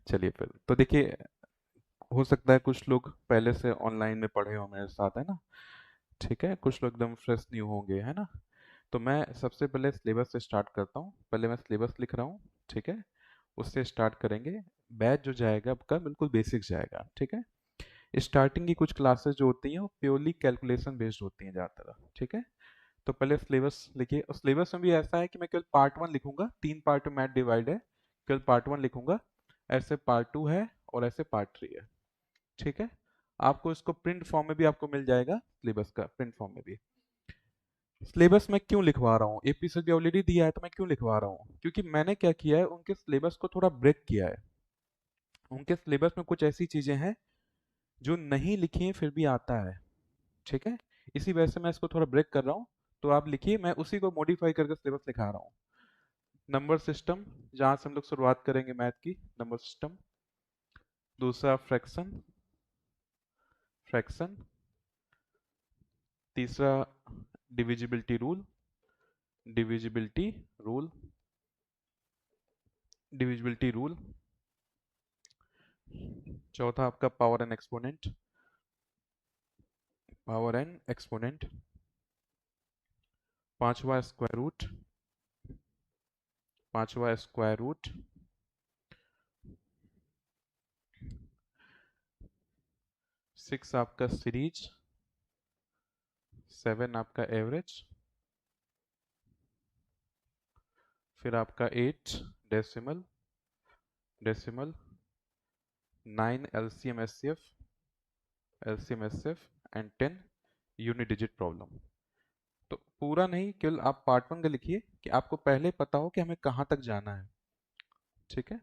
चलिए फिर तो देखिए, हो सकता है कुछ लोग पहले से ऑनलाइन में पढ़े हो मेरे साथ, है ना। ठीक है, कुछ लोग एकदम फ्रेश न्यू होंगे, है ना। तो मैं सबसे पहले सिलेबस से स्टार्ट करता हूँ। पहले मैं सिलेबस लिख रहा हूँ, ठीक है। उससे स्टार्ट करेंगे। बैच जो जाएगा आपका बिल्कुल बेसिक जाएगा, ठीक है। स्टार्टिंग की कुछ क्लासेस जो होती हैं वो प्योरली कैलकुलेशन बेस्ड होती हैं ज़्यादातर, ठीक है। तो पहले सिलेबस लिखिए, और सिलेबस में भी ऐसा है कि मैं केवल पार्ट वन लिखूंगा, 3 पार्ट में मैथ डिवाइड है। केवल पार्ट वन लिखूंगा, ऐसे पार्ट टू है और ऐसे पार्ट थ्री है, ठीक है। आपको इसको प्रिंट फॉर्म में भी आपको मिल जाएगा, सिलेबस का प्रिंट फॉर्म में भी। सिलेबस मैं क्यों लिखवा रहा हूँ, एपीएससी भी ऑलरेडी दिया है तो मैं क्यों लिखवा रहा हूँ, क्योंकि मैंने क्या किया है, उनके सिलेबस को थोड़ा ब्रेक किया है। उनके सिलेबस में कुछ ऐसी चीजें हैं जो नहीं लिखी हैं फिर भी आता है, ठीक है। इसी वजह से मैं इसको थोड़ा ब्रेक कर रहा हूँ। तो आप लिखिए, मैं उसी को मॉडिफाई करके सिलेबस लिखा रहा हूँ। नंबर सिस्टम, जहाँ से हम लोग शुरुआत करेंगे मैथ की, नंबर सिस्टम। दूसरा फ्रैक्शन, फ्रैक्शन। तीसरा divisibility rule, divisibility rule, divisibility rule. चौथा आपका power and exponent, power and exponent. पांचवा स्क्वायर रूट, पांचवा स्क्वायर रूट। 6 आपका सीरीज। 7 आपका एवरेज। फिर आपका 8 decimal, decimal. 9 LCM HCF, LCM HCF and 10 unit digit problem. तो पूरा नहीं, केवल आप पार्ट वन का लिखिए कि आपको पहले पता हो कि हमें कहाँ तक जाना है, ठीक है।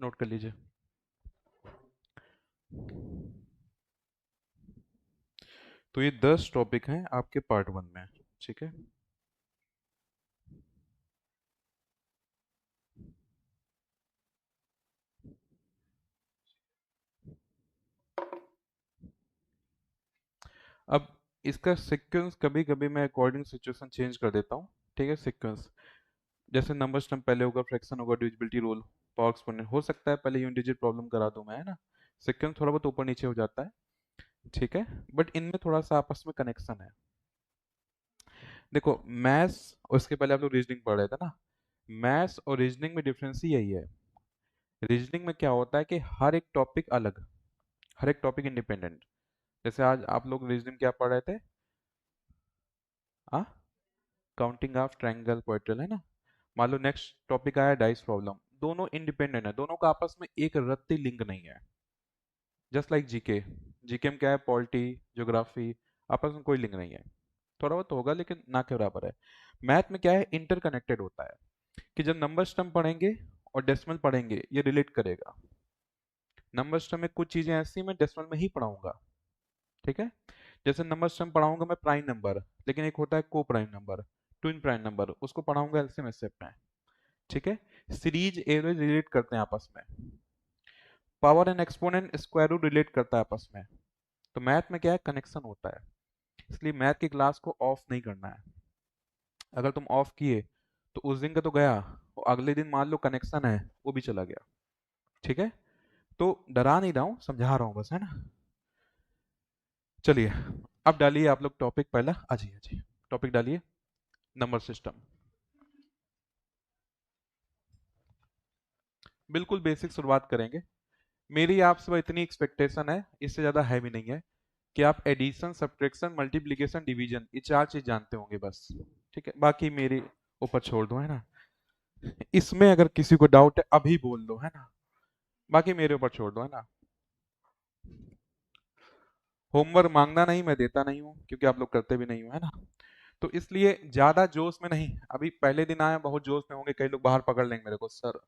नोट कर लीजिए। तो ये 10 टॉपिक हैं आपके पार्ट वन में, ठीक है। अब इसका सीक्वेंस कभी कभी मैं अकॉर्डिंग सिचुएशन चेंज कर देता हूँ, ठीक है। सीक्वेंस जैसे नंबर सिस्टम पहले होगा, फ्रैक्शन होगा, डिविजिबिलिटी रूल, पावर एक्सपोनेंट। हो सकता है पहले यूनिट डिजिट प्रॉब्लम करा दूं मैं, है ना। सीक्वेंस थोड़ा बहुत ऊपर नीचे हो जाता है, ठीक है। बट इनमें थोड़ा सा आपस में कनेक्शन है। देखो, मैथ्स और इसके पहले आप लोग रीजनिंग पढ़ रहे थे ना। मैथ्स और रीजनिंग में डिफरेंस ही यही है। रीजनिंग में क्या होता है कि हर एक टॉपिक अलग, हर एक टॉपिक इंडिपेंडेंट। जैसे आज आप लोग रीजनिंग क्या पढ़ रहे थे, आ काउंटिंग ऑफ ट्रायंगल क्वाड्रिल, है ना। मान लो नेक्स्ट टॉपिक आया डाइस प्रॉब्लम, दोनों इंडिपेंडेंट है, दोनों का आपस में एक रत्ती लिंक नहीं है। जस्ट लाइक जीके, जीके में क्या है, पॉलिटी, ज्योग्राफी, आपस में कोई लिंक नहीं है। थोड़ा बहुत होगा लेकिन ना के बराबर है। मैथ में क्या है, इंटरकनेक्टेड होता है कि जब नंबर सिस्टम पढ़ेंगे और डेसिमल पढ़ेंगे ये रिलेट करेगा। नंबर सिस्टम में कुछ चीजें ऐसी मैं डेसिमल में ही पढ़ाऊंगा, ठीक है। जैसे नंबर सिस्टम पढ़ाऊंगा मैं प्राइम नंबर, लेकिन एक होता है को prime number, twin prime number, उसको पढ़ाऊंगा एलसीएम एचसीएफ में, ठीक है। सीरीज एवरेज रिलेट करते हैं आपस में। Power and exponent square root relate करता है आपस में। तो मैथ में क्या है, कनेक्शन होता है। इसलिए मैथ की क्लास को ऑफ नहीं करना है। अगर तुम ऑफ किए तो उस दिन का तो गया, और अगले दिन मान लो कनेक्शन है वो भी चला गया, ठीक है। तो डरा नहीं रहा हूँ, समझा रहा हूँ बस, है ना। चलिए, अब डालिए आप लोग टॉपिक पहला, अजी अजी टॉपिक डालिए, नंबर सिस्टम। बिल्कुल बेसिक शुरुआत करेंगे। मेरी आपसे बस इतनी एक्सपेक्टेशन है, इससे ज़्यादा है भी नहीं है, कि आप एडिशन, सब्ट्रैक्शन, मल्टीप्लिकेशन, डिवीजन, ये 4 चीज़ जानते होंगे बस, ठीक है। बाकी मेरी ऊपर छोड़ दो, है ना। इसमें अगर किसी को डाउट है अभी बोल दो, है ना। बाकी मेरे ऊपर छोड़ दो, है ना। होमवर्क मांगना नहीं, मैं देता नहीं हूँ क्योंकि आप लोग करते भी नहीं हो, है ना। तो इसलिए ज्यादा जोश में नहीं, अभी पहले दिन आए बहुत जोश में होंगे, कई लोग बाहर पकड़ लेंगे मेरे को, सर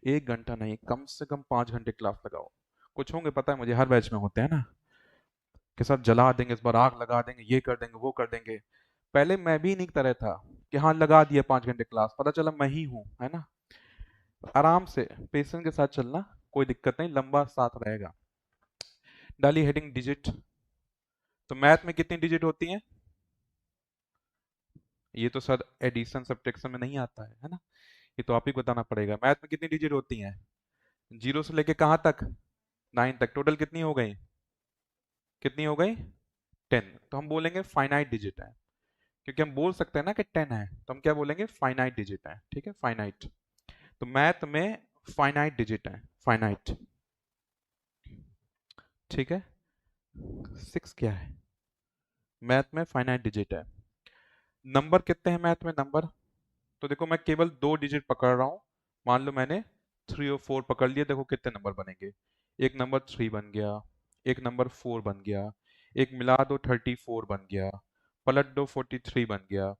1 घंटा नहीं, कम से कम 5 घंटे क्लास लगाओ। कुछ होंगे, पता है मुझे, हर बैच में होते हैं ना, कि सब जला देंगे, इस बार आग लगा देंगे, ये कर देंगे, वो कर देंगे। पहले मैं भी नहीं तरह था कि हाँ लगा दिया 5 घंटे क्लास, पता चला मैं ही हूँ, है ना। आराम से पेशेंस के साथ चलना, कोई दिक्कत नहीं, लंबा साथ रहेगा। डाली हेडिंग डिजिट। तो मैथ में कितनी डिजिट होती हैं? ये तो सर एडिशन सब्ट्रैक्शन में नहीं आता है ना, ये तो आप ही को बताना पड़ेगा। मैथ में कितनी डिजिट होती हैं? जीरो से लेके कहाँ तक? 9 तक। टोटल कितनी हो गई? कितनी हो गई? 10। तो हम बोलेंगे फाइनाइट डिजिट है, क्योंकि हम बोल सकते हैं ना कि 10 है, तो हम क्या बोलेंगे? फाइनाइट डिजिट है। ठीक है, फाइनाइट। तो मैथ में फाइनाइट डिजिट है, फाइनाइट। ठीक है, 6 क्या है? मैथ में फाइनाइट डिजिट है। नंबर कितने हैं मैथ में? नंबर तो देखो, मैं केवल 2 डिजिट पकड़ रहा हूँ। मान लो मैंने 3 और 4 पकड़ लिए, देखो कितने नंबर बनेंगे। एक नंबर 3 बन गया, एक नंबर 4 बन गया, एक मिला दो 34 बन गया, पलट दो 43 बन गया।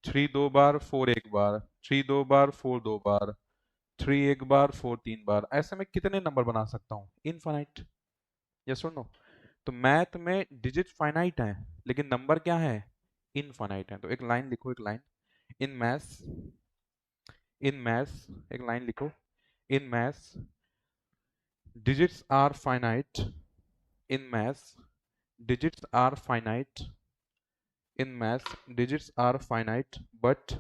3 दो बार, 4 एक बार, 3 दो बार, 4 दो बार, 3 एक बार, 4 3 बार। ऐसे में कितने नंबर बना सकता हूँ? इनफाइनाइट। यस और नो? तो मैथ में डिजिट फाइनाइट है, लेकिन नंबर क्या है? इनफाइनाइट है। तो एक लाइन लिखो, एक line. In maths, in maths एक लाइन लिखो। In maths digits are finite. In maths digits are finite. In maths digits are finite, but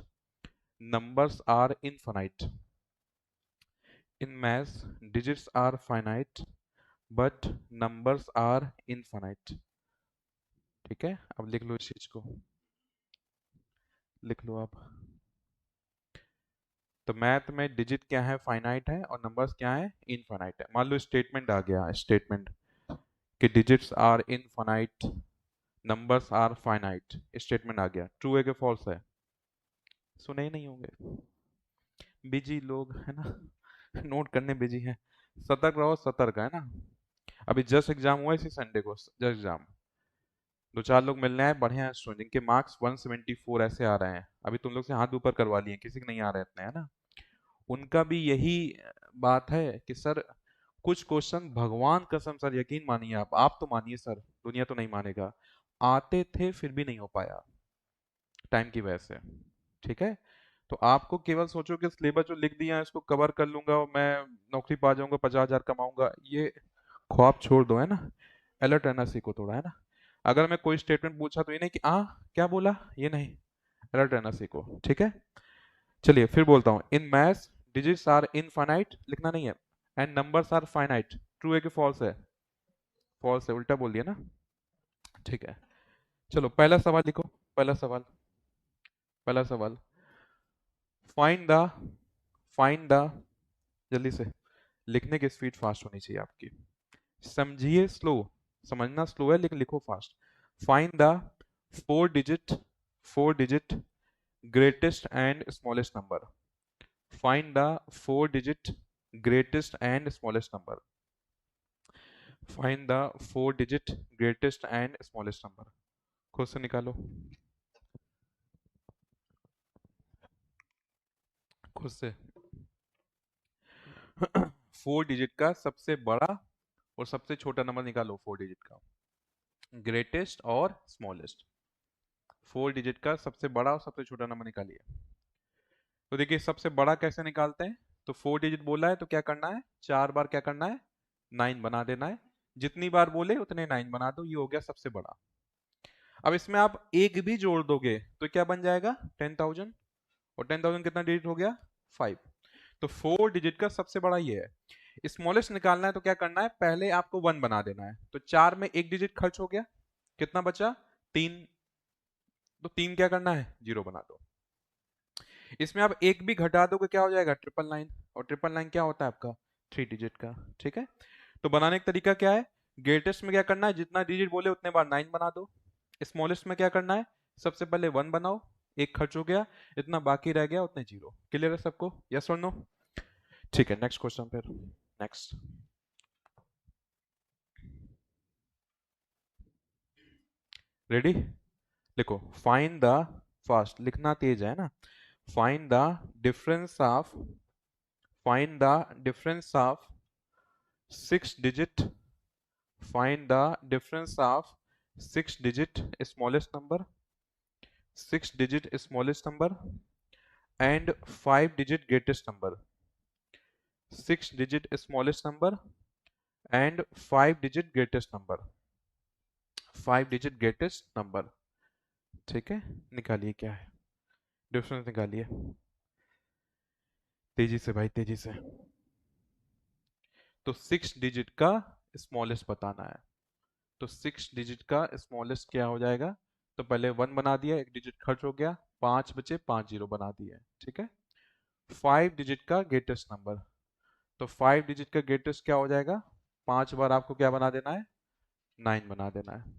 numbers are infinite. In maths digits are finite, but numbers are infinite. ठीक है, अब लिख लो इस चीज को, लिख लो आप। तो मैथ में डिजिट क्या है? फाइनाइट है, और नंबर्स क्या है? इनफाइनाइट है। मान लो स्टेटमेंट आ गया, स्टेटमेंट कि digits are infinite, numbers are finite. Statement आ गया, ट्रू है कि फॉल्स है? सुने ही नहीं होंगे, बिजी लोग है ना, नोट करने बिजी हैं। सतर्क रहो, सतर्क है ना। अभी जस्ट एग्जाम हुआ इसी संडे को, जस्ट एग्जाम। 2 4 लोग मिलने आए, बढ़िया स्टूडेंट जिनके मार्क्स 174 ऐसे आ रहे हैं। अभी तुम लोग से हाथ ऊपर करवा लिए, किसी के नहीं आ रहे इतने, है ना। उनका भी यही बात है कि सर कुछ क्वेश्चन, भगवान कसम सर, यकीन मानिए आप तो मानिए सर, दुनिया तो नहीं मानेगा, आते थे फिर भी नहीं हो पाया टाइम की वजह से। ठीक है, तो आपको केवल सोचो कि सिलेबस जो लिख दिया है इसको कवर कर लूंगा और मैं नौकरी पा जाऊंगा, 50,000 कमाऊंगा, ये ख्वाब छोड़ दो, है ना। अलर्ट रहना सीखो थोड़ा, है ना। अगर मैं कोई स्टेटमेंट पूछा तो ये नहीं कि क्या बोला, ये नहीं, अलर्ट रहना सीखो। ठीक है, चलिए फिर बोलता हूँ। In maths digits are infinite, लिखना नहीं है, and numbers are finite. True है कि फॉल्स है? फॉल्स है, उल्टा बोल दिया ना। ठीक है, चलो पहला सवाल लिखो। पहला सवाल, पहला सवाल। फाइंड द, फाइंड द, जल्दी से, लिखने की स्पीड फास्ट होनी चाहिए आपकी, समझिए स्लो, समझना स्लो है लेकिन लिखो fast. Find the 4 digit, 4 digit greatest and smallest number. Find the 4 digit greatest and smallest number. Find the 4 digit greatest and smallest number. खुद से निकालो, खुद से। 4 डिजिट का सबसे बड़ा और सबसे छोटा नंबर निकालो, 4 डिजिट का, ग्रेटेस्ट और स्मॉलेस्ट। 4 डिजिट का सबसे बड़ा और सबसे छोटा नंबर निकालिए। तो देखिए सबसे बड़ा कैसे निकालते हैं? तो 4 डिजिट बोला है तो क्या करना है? 4 बार क्या करना है? 9 बना देना है। जितनी बार बोले उतने 9 बना दो, ये हो गया सबसे बड़ा। अब इसमें आप एक भी जोड़ दोगे तो क्या बन जाएगा? 10,000। और 10,000 कितना डिजिट हो गया? 5। तो 4 डिजिट का सबसे बड़ा ये है। स्मॉलेस्ट निकालना है तो क्या करना है? पहले आपको 1 बना देना है। तो 4 में एक डिजिट खर्च हो गया, कितना बचा? 3। तो 3 क्या करना है? 0 बना दो। इसमें आप एक भी घटा दोगे क्या हो जाएगा? 999। और 999 क्या होता है आपका? 3 डिजिट का। ठीक है, तो बनाने का तरीका क्या है? ग्रेटेस्ट में क्या करना है? जितना डिजिट बोले उतने बार 9 बना दो। स्मॉलेस्ट में क्या करना है? सबसे पहले 1 बनाओ, एक खर्च हो गया, इतना बाकी रह गया उतने 0। क्लियर है सबको? यस और नो? ठीक है, नेक्स्ट क्वेश्चन फिर। Next, ready? लिखो, फाइंड द, फास्ट लिखना तेज है ना। Find the difference of, find the difference of 6 digit, find the difference of 6 digit smallest number, 6 digit smallest number and 5 digit greatest number. 6 digit smallest number and 5 digit greatest number, 5 digit greatest number. ठीक है, निकालिए क्या है difference, निकालिए तेजी से भाई, तेजी से। तो 6 डिजिट का स्मॉलेस्ट बताना है, तो 6 डिजिट का स्मॉलेस्ट क्या हो जाएगा? तो पहले 1 बना दिया, एक डिजिट खर्च हो गया, 5 बचे, 5 जीरो बना दिए। ठीक है, 5 डिजिट का ग्रेटेस्ट नंबर, तो 5 डिजिट का ग्रेटेस्ट क्या हो जाएगा? 5 बार आपको क्या बना देना है? 9 बना देना है।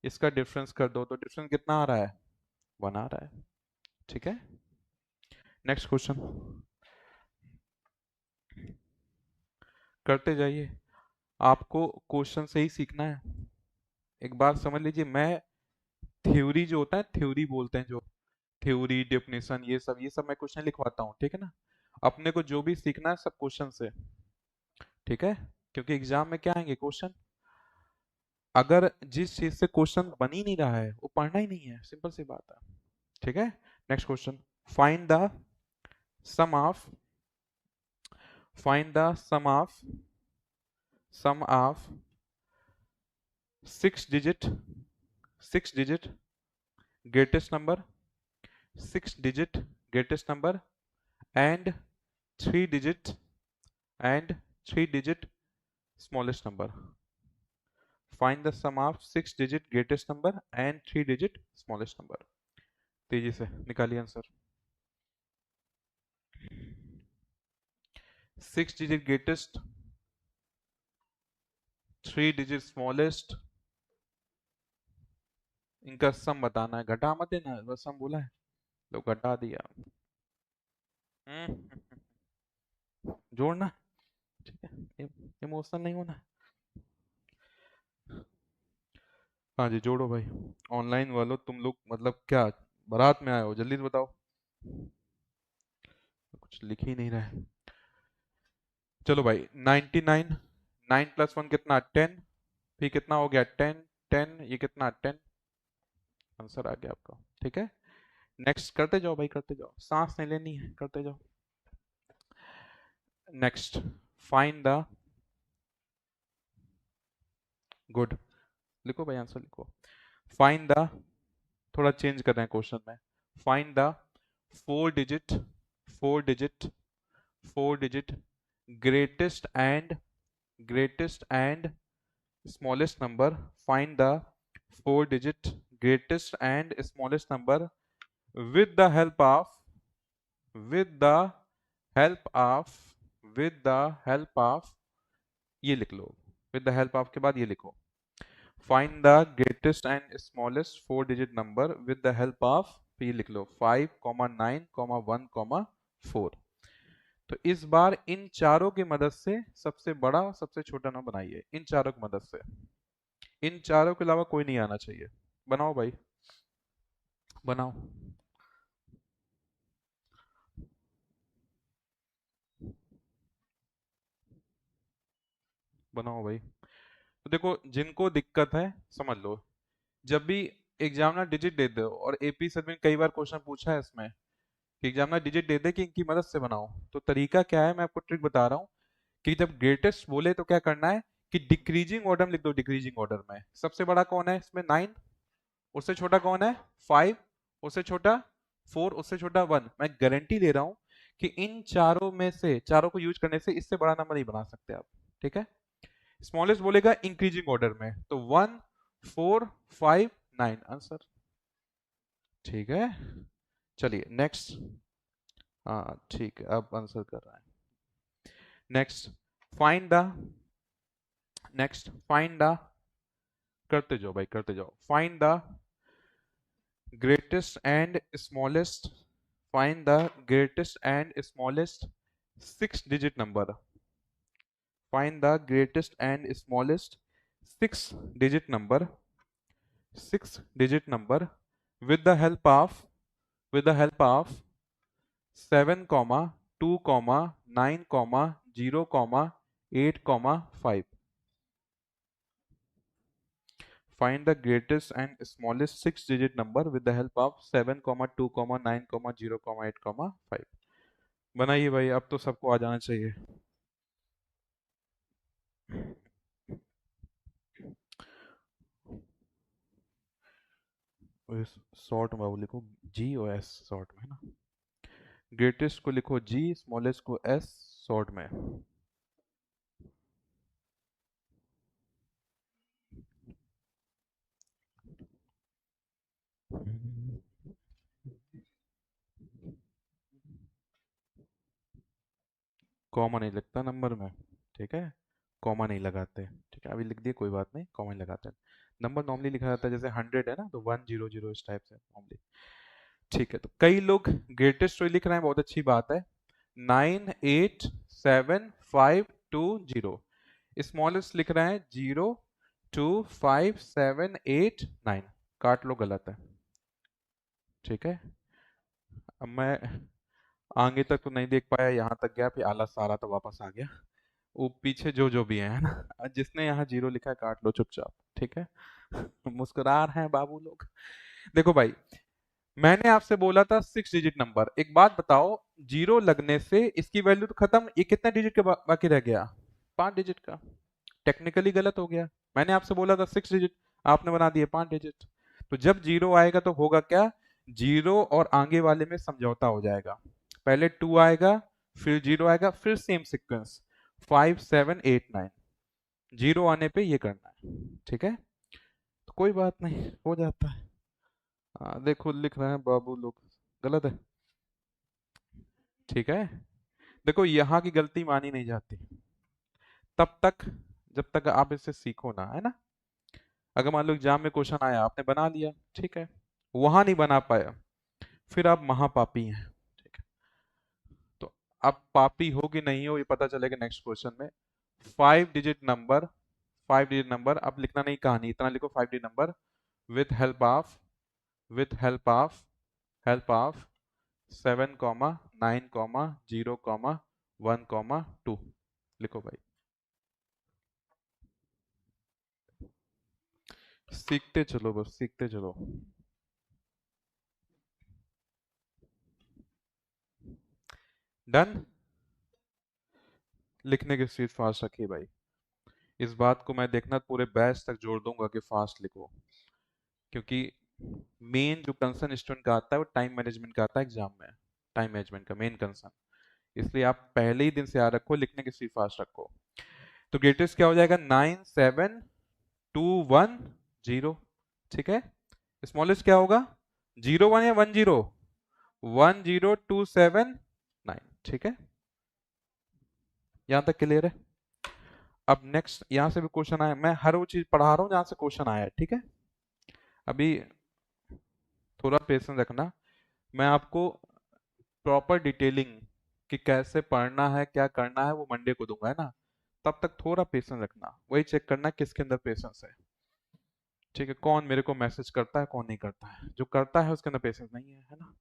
इसका डिफरेंस कर दो तो डिफरेंस कितना आ रहा है? 1 आ रहा है। ठीक है, नेक्स्ट क्वेश्चन करते जाइए। आपको क्वेश्चन से ही सीखना है। एक बात समझ लीजिए, मैं थ्योरी जो होता है, थ्योरी बोलते हैं जो, थ्योरी डेफिनेशन ये सब मैं क्वेश्चन लिखवाता हूँ। ठीक है ना, अपने को जो भी सीखना है सब क्वेश्चन से। ठीक है, क्योंकि एग्जाम में क्या आएंगे क्वेश्चन, अगर जिस चीज से क्वेश्चन बन ही नहीं रहा है वो पढ़ना ही नहीं है, सिंपल सी बात है। ठीक है, next question, find the sum of, find the sum of 6 digit, 6 digit greatest number, 6 digit greatest number and 3 digit, and 3 digit smallest number. Find the sum of 6 digit greatest number and 3 digit smallest number. तेजी से निकालिए answer. 6 digit greatest, 3 digit smallest, इनका सम बताना है, घटा मत देना, बस सम बोला है तो घटा दिया। जोड़ना, ठीक है, इमोशनल नहीं होना। हाँ जी, जोड़ो भाई। ऑनलाइन वालों तुम लोग मतलब क्या बारात में आए हो, जल्दी से बताओ, कुछ लिख ही नहीं रहा है। चलो भाई, 99, 9 + 1 कितना? 10, फिर कितना हो गया? 10, 10, ये कितना? 10, आंसर आ गया आपका। ठीक है, नेक्स्ट करते जाओ भाई, करते जाओ, सांस नहीं लेनी है, करते जाओ। नेक्स्ट, फाइंड द, गुड, लिखो भाई आंसर लिखो। फाइंड द, थोड़ा चेंज कर रहे हैं क्वेश्चन में, find the 4 digit, 4 digit, 4 digit greatest and smallest number. Find the 4 digit greatest and smallest number with the help of, with the help of, with the help of, ये लिख लो, with the help of के बाद ये लिखो, find the greatest and smallest 4 digit number with the help of, फिर ये लिख लो 5, 9, 1, 4। तो इस बार इन चारों की मदद से सबसे बड़ा सबसे छोटा नंबर बनाइए, इन चारों की मदद से, इन चारों के अलावा कोई नहीं आना चाहिए। बनाओ भाई, बनाओ, बनाओ भाई। तो देखो, जिनको दिक्कत है समझ लो, जब भी एग्जामिनर डिजिट दे दो, और एपी सर ने कई बार क्वेश्चन पूछा है इसमें कि एग्जामिनर डिजिट दे दे कि इनकी मदद से बनाओ, तो तरीका क्या है मैं आपको ट्रिक बता रहा हूँ कि जब ग्रेटेस्ट बोले तो क्या करना है कि डिक्रीजिंग ऑर्डर में लिख दो, डिक्रीजिंग ऑर्डर में। सबसे बड़ा कौन है इसमें? 9, उससे छोटा कौन है? 5, उससे छोटा 4, उससे छोटा 1। मैं गारंटी दे रहा हूं कि इन चारों में से, चारों को यूज करने से इससे बड़ा नंबर नहीं बना सकते आप। ठीक है, स्मॉलेस्ट बोलेगा इंक्रीजिंग ऑर्डर में, तो 1, 4, 5, 9 आंसर। ठीक है, चलिए नेक्स्ट। हाँ ठीक है, अब आंसर कर रहा है। Next, find the, next find the, करते जाओ भाई, करते जाओ, find the greatest and smallest, find the greatest and smallest 6 digit number, find the greatest and smallest 6 digit number, 6 digit number with the help of, with the help of 7 comma 2 comma 9 comma 0 comma 8 comma 5। Find the greatest and smallest 6 digit number with the help of 7 comma 2 comma 9 comma 0 comma 8 comma 5। बनाइए भाई, अब तो सबको आ जाना चाहिए। Short में वो लिखो जी और एस शॉर्ट में है ना। ग्रेटेस्ट को लिखो जी, स्मॉलेस्ट को एस शॉर्ट में। कॉमा नहीं लगता नंबर में, ठीक है, कॉमा नहीं लगाते, ठीक है, अभी लिख दिए कोई बात नहीं, कॉमा नहीं लगाते। नंबर नॉर्मली लिखा जाता है जैसे 100 है ना, तो 100 इस टाइप से नॉर्मली। ठीक है, तो कई लोग ग्रेटेस्ट तो लिख रहे हैं, बहुत अच्छी बात है। 9875220, स्मॉलेस्ट लिख रहे हैं 02578 9, काट लो, गलत है। ठीक है, अब मैं आगे तक तो नहीं देख पाया, यहाँ तक गया, फिर आला सारा तो वापस आ गया। वो पीछे जो जो भी है ना, जिसने यहाँ जीरो लिखा है काट लो चुपचाप, ठीक है। मुस्कुरा रहे हैं बाबू लोग। देखो भाई, मैंने आपसे बोला था 6 डिजिट नंबर, एक बात बताओ, जीरो लगने से इसकी वैल्यू तो खत्म, ये कितना डिजिट का बाकी रह गया, 5 डिजिट का। टेक्निकली गलत हो गया, मैंने आपसे बोला था 6 डिजिट, आपने बना दिए 5 डिजिट। तो जब जीरो आएगा तो होगा क्या, जीरो और आगे वाले में समझौता हो जाएगा, पहले 2 आएगा, फिर जीरो आएगा, फिर सेम सीक्वेंस 5789, जीरो आने पे ये करना है, ठीक है। तो कोई बात नहीं, हो जाता है। देखो लिख रहे हैं बाबू लोग, गलत है, ठीक है। देखो यहाँ की गलती मानी नहीं जाती तब तक जब तक आप इसे सीखो ना, है ना। अगर मान लो एग्जाम में क्वेश्चन आया, आपने बना लिया, ठीक है, वहां नहीं बना पाया, फिर आप महापापी हैं, ठीक है। तो अब पापी हो कि नहीं हो ये पता चलेगा नेक्स्ट क्वेश्चन में। 5 डिजिट नंबर अब लिखना नहीं कहानी, इतना लिखो 5 digit number with help of, with help of 7,9,0,1,2 लिखो भाई। सीखते चलो, बस सीखते चलो। डन। लिखने की स्पीड फास्ट रखिए भाई, इस बात को मैं देखना पूरे बैच तक जोड़ दूंगा कि फास्ट लिखो, क्योंकि मेन जो कंसर्न स्टूडेंट का आता है वो टाइम मैनेजमेंट का आता है एग्जाम में, टाइम मैनेजमेंट का मेन कंसर्न। इसलिए आप पहले ही दिन से याद रखो, लिखने की स्पीड फास्ट रखो। तो ग्रेटेस्ट क्या हो जाएगा, 97210, ठीक है। स्मॉलेस्ट क्या होगा, 01 या 10, 10279, ठीक है। यहां तक क्लियर है। अब नेक्स्ट यहां से भी क्वेश्चन आया, मैं हर वो चीज पढ़ा रहा हूं जहां से क्वेश्चन आया है, ठीक है। अभी थोड़ा पेशेंस रखना, मैं आपको प्रॉपर डिटेलिंग कि कैसे पढ़ना है क्या करना है वो मंडे को दूंगा, है ना। तब तक थोड़ा पेशेंस रखना, वही चेक करना किसके अंदर पेशेंस है, ठीक है। कौन मेरे को मैसेज करता है, कौन नहीं करता है, जो करता है उसके अंदर पेशेंस नहीं है ना,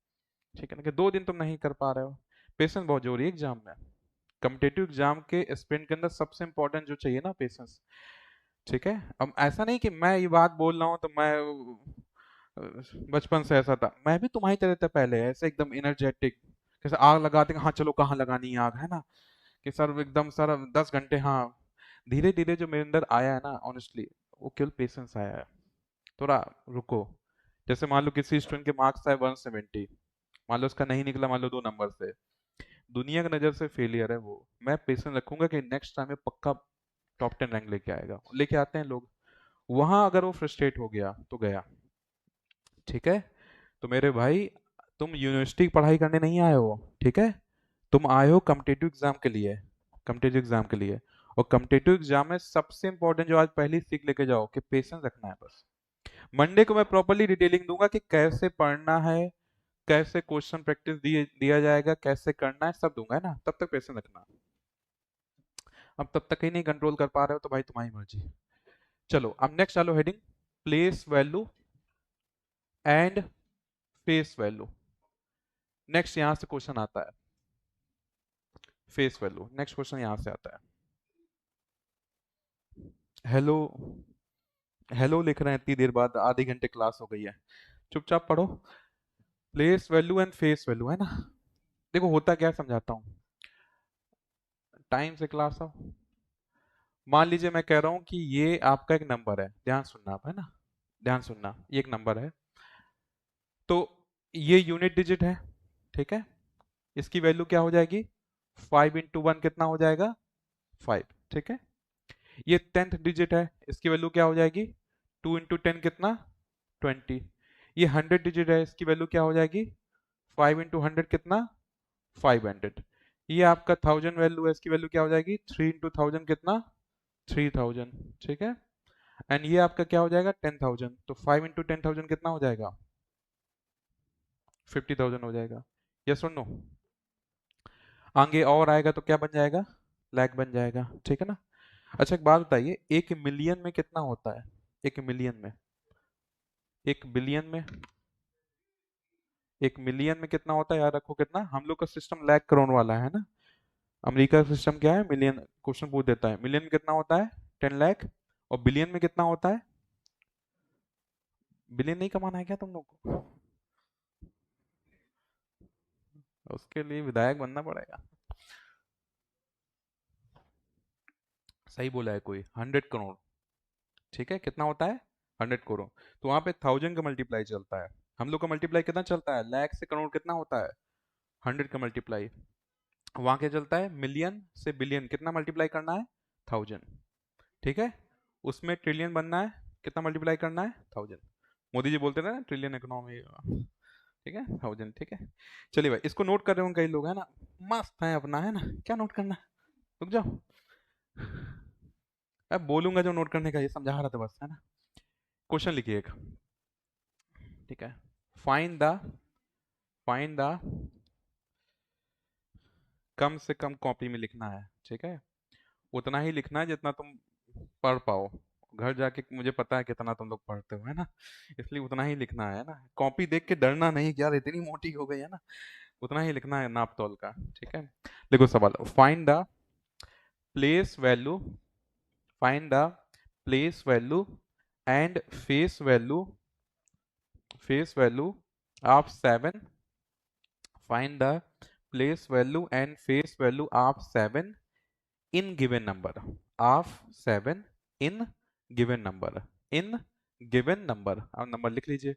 ठीक है ना। कि 2 दिन तुम नहीं कर पा रहे हो, पेशेंस बहुत जरूरी है एग्जाम में, कम्पिटेटिव एग्जाम के स्प्रिंट के अंदर सबसे इंपॉर्टेंट जो चाहिए ना, पेशेंस, ठीक है। अब ऐसा नहीं कि मैं ये बात बोल रहा हूँ तो मैं बचपन से ऐसा था, मैं भी तुम्हारी तरह था पहले, ऐसे एकदम एनर्जेटिक, जैसे आग लगाते हैं, हाँ चलो कहाँ लगानी है आग, है ना, कि सर एकदम सर 10 घंटे, हाँ। धीरे धीरे जो मेरे अंदर आया है ना ऑनेस्टली, वो केवल पेशेंस आया है। थोड़ा रुको, जैसे मान लो किसी स्टूडेंट के मार्क्स आए 170, मान लो उसका नहीं निकला, मान लो 2 नंबर से, दुनिया की नज़र से फेलियर है वो, मैं पेशेंस रखूंगा कि नेक्स्ट टाइम में पक्का टॉप 10 रैंक लेके आएगा, लेके आते हैं लोग। वहां अगर वो फ्रस्ट्रेट हो गया तो गया, ठीक है। तो मेरे भाई, तुम यूनिवर्सिटी की पढ़ाई करने नहीं आए हो, ठीक है, तुम आए हो कम्पिटेटिव एग्जाम के लिए, कम्पिटेटिव एग्जाम के लिए। और कम्पिटेटिव एग्जाम में सबसे इंपॉर्टेंट जो आज पहली सीख लेके जाओ कि पेशेंस रखना है बस। मंडे को मैं प्रॉपरली डिटेलिंग दूंगा कि कैसे पढ़ना है, कैसे क्वेश्चन प्रैक्टिस दिया जाएगा, कैसे करना है, सब दूंगा, है ना। तब तक पेशेंस रखना। अब तब तक ही नहीं कंट्रोल कर पा रहे हो तो भाई तुम्हारी मर्जी। चलो अब नेक्स्ट डालो heading, place value and face value. Next यहां से क्वेश्चन आता है, फेस वैल्यू, नेक्स्ट क्वेश्चन यहां से आता है। हेलो, हेलो लिख रहे हैं इतनी देर बाद, आधे घंटे क्लास हो गई है, चुपचाप पढ़ो। Place value and face value, है ना। देखो होता क्या है, समझाता हूँ, टाइम से क्लास आओ। मान लीजिए मैं कह रहा हूँ कि ये आपका एक नंबर है, ध्यान सुनना आप, है ना, ध्यान सुनना, ये एक नंबर है, तो ये यूनिट डिजिट है, ठीक है, इसकी वैल्यू क्या हो जाएगी, 5 × 1 कितना हो जाएगा, 5, ठीक है। ये 10th डिजिट है, इसकी वैल्यू क्या हो जाएगी, 2 × 10 कितना, 20। ये 100 डिजिट है, इसकी वैल्यू क्या हो जाएगी, 5 × 100 कितना, 500। ये आपका 1000 वैल्यू है, इसकी वैल्यू क्या हो जाएगी, 3 × 1000 कितना, 3000, ठीक है। एंड ये आपका क्या हो जाएगा, 10,000, तो 5 × 10,000 कितना हो जाएगा, 50,000 हो जाएगा। यस और नो। आगे और आएगा तो क्या बन जाएगा, लाख बन जाएगा, ठीक है ना। अच्छा एक बात बताइए, 1 मिलियन में कितना होता है, 1 मिलियन में, 1 बिलियन में, 1 मिलियन में कितना होता है, याद रखो कितना, हम लोग का सिस्टम लाख करोड़ वाला है ना, अमेरिका का सिस्टम क्या है, मिलियन, क्वेश्चन पूछ देता है, मिलियन में कितना होता है, 10 लाख, और बिलियन में कितना होता है, बिलियन नहीं कमाना है क्या तुम लोग को, उसके लिए विधायक बनना पड़ेगा। सही बोला है कोई, 100 करोड़, ठीक है, कितना होता है, 100 करोड़। तो वहां पे 1000 का मल्टीप्लाई चलता है, हम लोग का मल्टीप्लाई कितना चलता है, लाख से करोड़ कितना होता है, 100 का मल्टीप्लाई। वहां क्या चलता है, मिलियन से बिलियन कितना मल्टीप्लाई करना है, 1000, ठीक है। उसमें ट्रिलियन बनना है, कितना मल्टीप्लाई करना है, 1000। मोदी जी बोलते थे ना ट्रिलियन इकोनॉमी, ठीक है, 1000, ठीक है। चलिए भाई, इसको नोट कर रहे हो कई लोग, है ना, मस्त है अपना, है ना, क्या नोट करना है, रुक जाओ, अब बोलूंगा जो नोट करने का, ये समझा रहा था बस, है ना। क्वेश्चन लिखिए एक, ठीक है, फाइंड द कम से कम कॉपी में लिखना है, ठीक है, उतना ही लिखना है जितना तुम पढ़ पाओ, घर जाके मुझे पता है कितना तुम लोग पढ़ते हो, है ना, इसलिए उतना ही लिखना है ना, कॉपी देख के डरना नहीं कि यार इतनी मोटी हो गई है ना, उतना ही लिखना है नाप तोल का, ठीक है। देखो सवाल, place value find the place value and face value of 7, find the place value and face value of 7 in given number, of 7 in in given number, आप नंबर लिख लीजिए,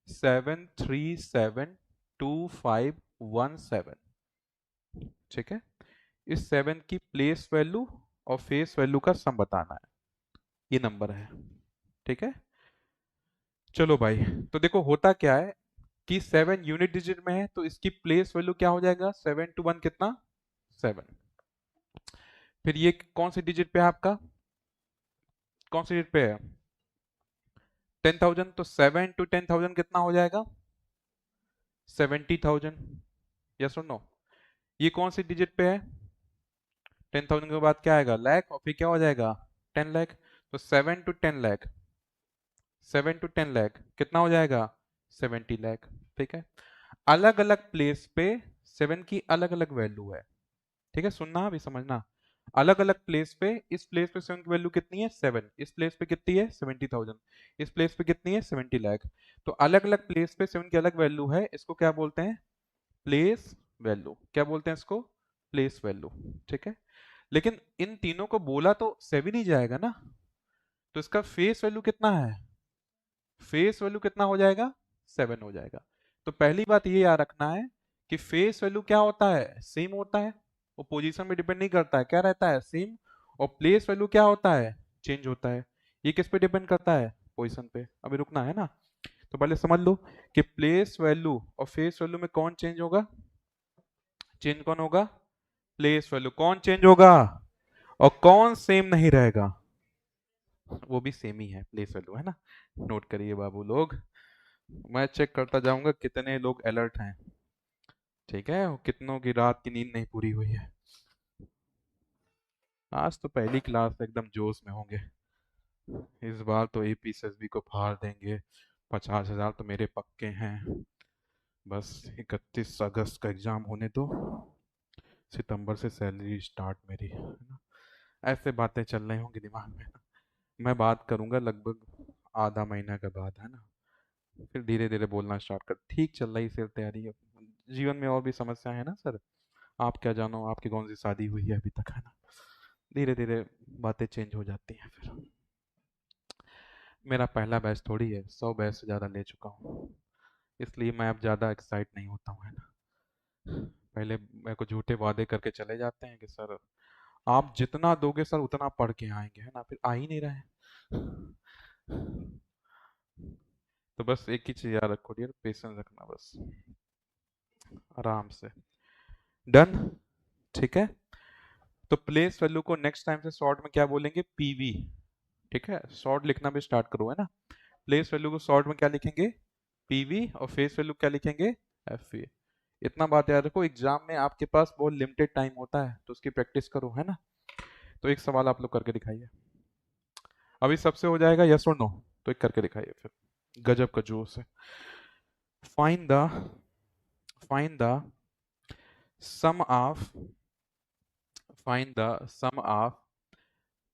7372517, ठीक है। इस 7 की प्लेस वैल्यू और फेस वैल्यू का सम बताना है, ये नंबर है, ठीक है। चलो भाई, तो देखो होता क्या है कि 7 यूनिट डिजिट में है, तो इसकी प्लेस वैल्यू क्या हो जाएगा, 7 × 1 कितना, 7। फिर ये कौन सी डिजिट पे है आपका, कौन सी डिजिट पे है, 10,000, तो 7 × 10,000 कितना हो जाएगा, 70,000, यस और नो। ये कौन सी डिजिट पे है, 10,000 के बाद क्या आएगा, लाख, और फिर क्या हो जाएगा, 10 लाख, तो 7 × 10 लाख, 7 × 10 लाख कितना हो जाएगा, 70 लाख, ठीक है। अलग अलग प्लेस पे 7 की अलग अलग वैल्यू है, ठीक है, सुनना अभी समझना, अलग अलग प्लेस पे, इस प्लेस पे 7 की वैल्यू कितनी है, 7, इस प्लेस पे कितनी है, 70,000, इस प्लेस पे कितनी है, 70 लाख। तो अलग अलग प्लेस पे 7 की अलग वैल्यू है, इसको क्या बोलते हैं, प्लेस वैल्यू, क्या बोलते हैं इसको, प्लेस वैल्यू, ठीक है। लेकिन इन तीनों को बोला तो 7 ही जाएगा ना, तो इसका फेस वैल्यू कितना है, फेस वैल्यू कितना हो जाएगा, 7 हो जाएगा। तो पहली बात ये याद रखना है कि फेस वैल्यू क्या होता है, सेम होता है, वो पोजीशन पे डिपेंड नहीं करता है, क्या रहता है, सेम। और प्लेस वैल्यू क्या होता है, चेंज होता है। ये किस पे डिपेंड करता है, पोजीशन पे, अभी रुकना है ना। तो पहले समझ लो कि प्लेस वैल्यू और फेस वैल्यू में कौन चेंज होगा, चेंज कौन होगा, प्लेस वैल्यू, कौन चेंज होगा, और कौन सेम नहीं रहेगा, वो भी सेम ही है, प्लेस वैल्यू, है ना। नोट करिए बाबू लोग, मैं चेक करता जाऊंगा कितने लोग अलर्ट हैं, ठीक है, और कितनों की रात की नींद नहीं पूरी हुई है। आज तो पहली क्लास एकदम जोश में होंगे, इस बार तो एपीएसएसबी को फाड़ देंगे, 50,000 तो मेरे पक्के हैं, बस 31 अगस्त का एग्जाम होने दो, सितंबर से सैलरी स्टार्ट मेरी, है ना। ऐसे बातें चल रही होंगी दिमाग में, मैं बात करूंगा लगभग आधा महीना के बाद, है ना, फिर धीरे धीरे बोलना स्टार्ट कर, ठीक चल रही सिर्फ तैयारी है। जीवन में और भी समस्या है ना सर, आप क्या जानो आपकी कौन सी शादी हुई है अभी तक, है ना, धीरे धीरे बातें चेंज हो जाती हैं फिर। मेरा पहला बैच थोड़ी है, 100 बैच से ज़्यादा ले चुका हूँ, इसलिए मैं अब ज़्यादा एक्साइट नहीं होता हूँ, है ना। पहले मेरे को झूठे वादे करके चले जाते हैं कि सर आप जितना दोगे सर उतना पढ़ के आएंगे, है ना, फिर आ ही नहीं रहे हैं। तो बस एक ही चीज़ याद रखो डियर, पेशेंस रखना बस, आराम से। डन। ठीक है। तो प्लेस वैल्यू को नेक्स्ट टाइम से शॉर्ट में क्या बोलेंगे, पीवी। ठीक है, शॉर्ट लिखना भी स्टार्ट करो, है ना। प्लेस वैल्यू को शॉर्ट में क्या लिखेंगे, पीवी, और फेस वैल्यू क्या लिखेंगे, एफ वी। इतना बात याद रखो, एग्जाम में आपके पास बहुत लिमिटेड टाइम होता है, तो उसकी प्रैक्टिस करो, है ना। तो एक सवाल आप लोग करके दिखाइए, अभी सबसे हो जाएगा यस और नो, तो एक करके दिखाइए फिर, गजब का जोश है। Find the find the sum of find the sum of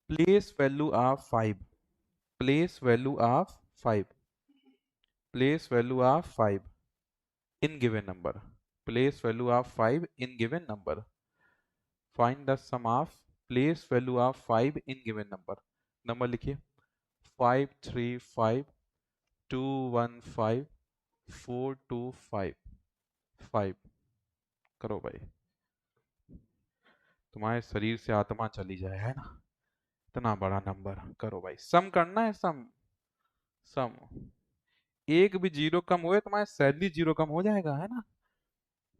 place value of 5, place value of 5, place value of 5 in given number, place value of 5 in given number, find the sum of place value of 5 in given number। Number लिखिए, 535 215 425 5। करो भाई, तुम्हारे शरीर से आत्मा चली जाए, है ना, इतना बड़ा नंबर। करो भाई, सम करना है, सम। सम, एक भी जीरो कम हुए तुम्हारे सैलरी जीरो कम हो जाएगा, है ना।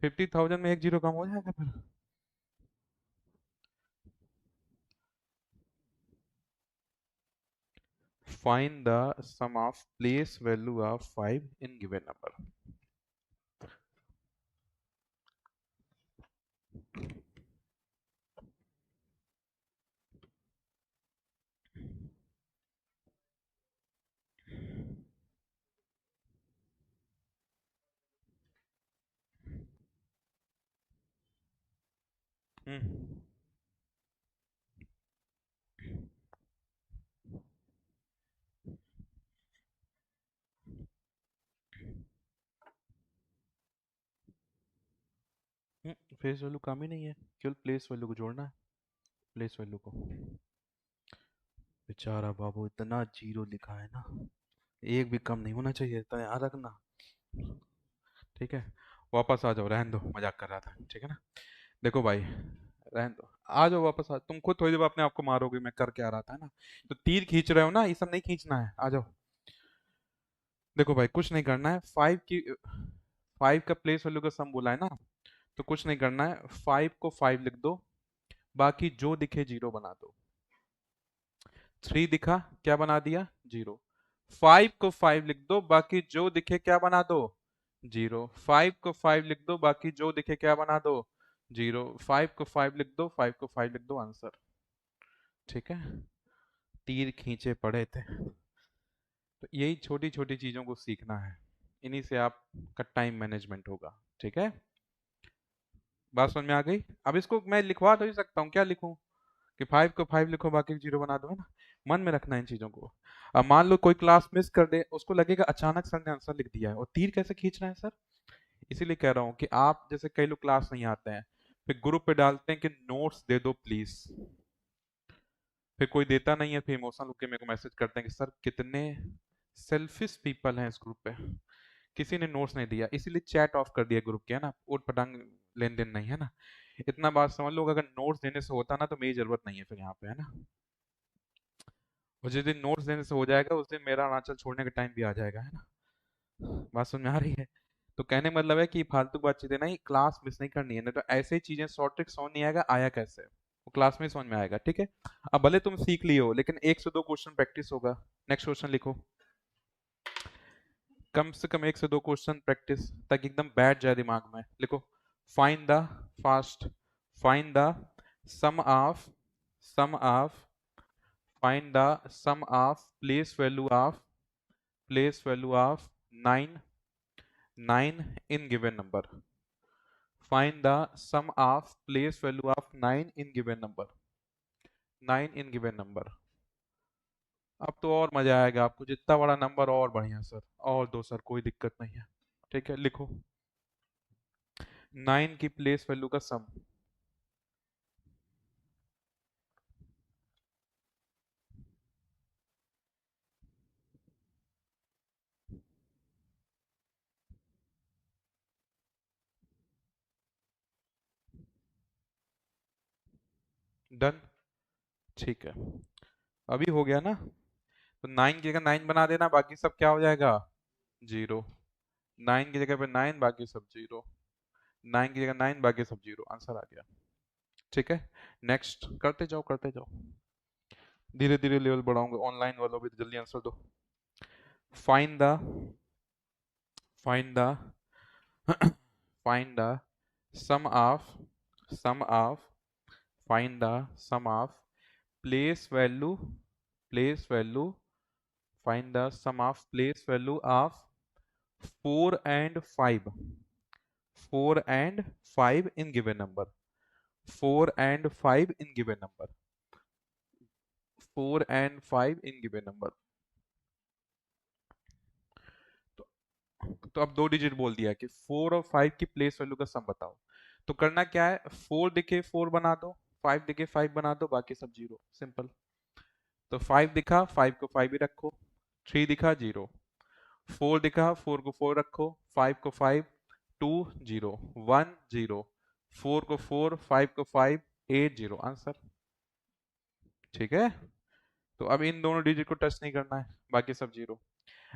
50,000 में एक जीरो कम हो जाएगा फिर। Find the sum of place value of 5 in given number। Hmm face value काम ही नहीं है, केवल प्लेस वैल्यू को जोड़ना है, प्लेस वैल्यू को। बेचारा बाबू, इतना जीरो लिखा है ना, एक भी कम नहीं होना चाहिए, इतना याद रखना। ठीक है, वापस आ जाओ, रहने दो, मजाक कर रहा था, ठीक है ना। देखो भाई, रहने दो, आ जाओ वापस, आ, तुम खुद थोड़ी देर बाद अपने आप को मारोगे मैं कर क्या रहा था, है ना। तो तीर खींच रहे हो ना, ये सब नहीं खींचना है, आ जाओ। देखो भाई, कुछ नहीं करना है, 5 का प्लेस वैल्यू का सम बोला है ना, तो कुछ नहीं करना है, 5 को 5 लिख दो, बाकी जो दिखे जीरो बना दो। 3 दिखा, क्या बना दिया, जीरो। 5 को 5 लिख दो, बाकी जो दिखे क्या बना दो, जीरो। 5 को 5 लिख दो, बाकी जो दिखे क्या बना दो, जीरो। 5 को 5 लिख दो, 5 को 5 लिख दो, आंसर। ठीक है, तीर खींचे पड़े थे। तो यही छोटी छोटी चीजों को सीखना है, इन्हीं से आपका टाइम मैनेजमेंट होगा। ठीक है, बात समझ में आ गई। अब इसको मैं लिखवा तो ही सकता हूँ, क्या लिखूं, कि 5 को 5 लिखो, बाकी जीरो बना दो, है ना। मन में रखना है इन चीजों को। अब मान लो कोई क्लास मिस कर दे, उसको लगेगा अचानक सर ने आंसर लिख दिया है, और तीर कैसे खींचना है सर। इसीलिए कह रहा हूँ कि आप जैसे कई लोग क्लास नहीं आते हैं, फिर ग्रुप पे डालते हैं कि नोट्स दे दो प्लीज, फिर कोई देता नहीं है, फिर इमोशनल होकर मेरे को मैसेज करते हैं कि सर कितने सेल्फिश पीपल हैं इस ग्रुप पे, किसी ने नोट्स नहीं दिया, इसीलिए चैट ऑफ कर दिया ग्रुप के, है ना, उठ पटांग लेन देन नहीं, है ना। इतना बात समझ लो, अगर नोट्स देने से होता ना तो मेरी जरूरत नहीं है फिर यहाँ पे, है ना। और जिस दिन नोट्स देने से हो जाएगा उस दिन मेरा अरुणाचल छोड़ने का टाइम भी आ जाएगा, है ना। बात समझ में आ रही है। तो कहने का मतलब है कि फालतू बातचीतें नहीं, क्लास मिस नहीं करनी है, नहीं तो ऐसे ही चीजें शॉर्ट ट्रिक समझ नहीं आएगा, आया कैसे वो क्लास में ही समझ में आएगा। ठीक है, अब भले तुम सीख लियो, लेकिन 1 से 2 क्वेश्चन प्रैक्टिस होगा। नेक्स्ट क्वेश्चन लिखो, कम से कम 1 से 2 क्वेश्चन प्रैक्टिस, ताकि एकदम बैठ जाए दिमाग में। लिखो, find the fast find the sum of sum of find the sum of place value of 9 9 in given number। Find the sum of place value of 9 in given number। 9 in given number। अब तो और मजा आएगा आपको, जितना बड़ा number और बढ़िया सर, और दो सर, कोई दिक्कत नहीं है। ठीक है, लिखो, 9 की प्लेस वैल्यू का सम। डन। ठीक है, अभी हो गया ना। तो 9 की जगह 9 बना देना, बाकी सब क्या हो जाएगा, जीरो। 9 की जगह पे 9, बाकी सब जीरो। 9 की जगह 9, बाकी सब जीरो, आंसर आ गया। ठीक है, नेक्स्ट करते जाओ करते जाओ, धीरे धीरे लेवल बढ़ाऊंगा। ऑनलाइन वालों भी जल्दी आंसर दो। Find the find the find the sum of sum of find the sum of place value place value find the sum of place value of 4 and 5, 4 and 5 in given number, 4 and 5 in given number, 4 and 5 in given number। तो, तो अब 2 digit बोल दिया कि 4 और 5 की place value का सम बताओ। तो करना क्या है, 4 दिखे 4 बना दो, 5 दिखे 5 बना दो, बाकी सब जीरो, सिंपल। तो 5 दिखा 5 को 5 ही रखो, 3 दिखा जीरो, 4 दिखा 4 को 4 रखो, 5 को 5, 2 जीरो, 1 जीरो, 4 को 4, 5 को 5, 8 जीरो, आंसर। ठीक है, तो अब इन दोनों डिजिट को टच नहीं करना है, बाकी सब जीरो।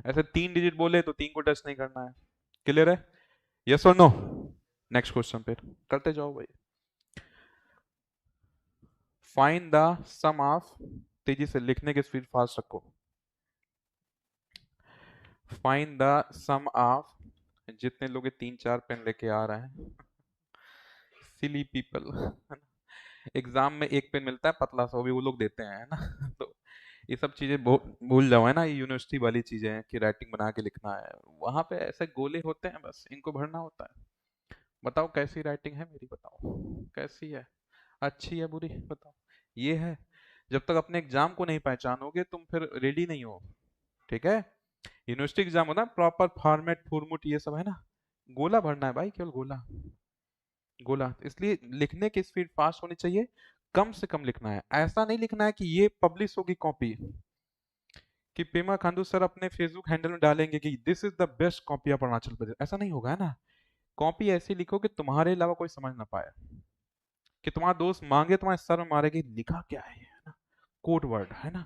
ऐसे 3 डिजिट बोले तो 3 को टच नहीं करना है। क्लियर है, यस और नो? नेक्स्ट क्वेश्चन पे करते जाओ भाई। फाइंड द सम ऑफ, तेजी से लिखने की स्पीड फास्ट रखो। फाइंड द सम ऑफ, जितने लोग 3-4 पेन लेके आ रहे हैं, सिली पीपल, एग्जाम में एक पेन मिलता है पतला सा, वो भी वो लोग देते हैं, है ना। तो ये सब चीजें भूल जाओ, है ना, ये यूनिवर्सिटी वाली चीजें हैं कि राइटिंग बना के लिखना है। वहां पे ऐसे गोले होते हैं, बस इनको भरना होता है। बताओ कैसी राइटिंग है मेरी, बताओ कैसी है, अच्छी है बुरी, बताओ। ये है, जब तक अपने एग्जाम को नहीं पहचानोगे तुम फिर रेडी नहीं हो। ठीक है, यूनिवर्सिटी एग्जाम होता है प्रॉपर फॉर्मेट फॉर्मूट ये सब, है ना। गोला भरना है भाई, केवल गोला, गोला। इसलिए लिखने की स्पीड फास्ट होनी चाहिए, कम से कम लिखना है। ऐसा नहीं लिखना है कि ये पब्लिश होगी कॉपी, कि पेमा खांडू सर अपने फेसबुक हैंडल में डालेंगे कि this is the best copy of Arunachal Pradesh, ऐसा नहीं होगा, है ना। कॉपी ऐसी लिखो कि तुम्हारे अलावा कोई समझ ना पाए, कि तुम्हारा दोस्त मांगे तुम्हारे सर में मारे कि लिखा क्या है ये, है ना, कोड वर्ड, है ना।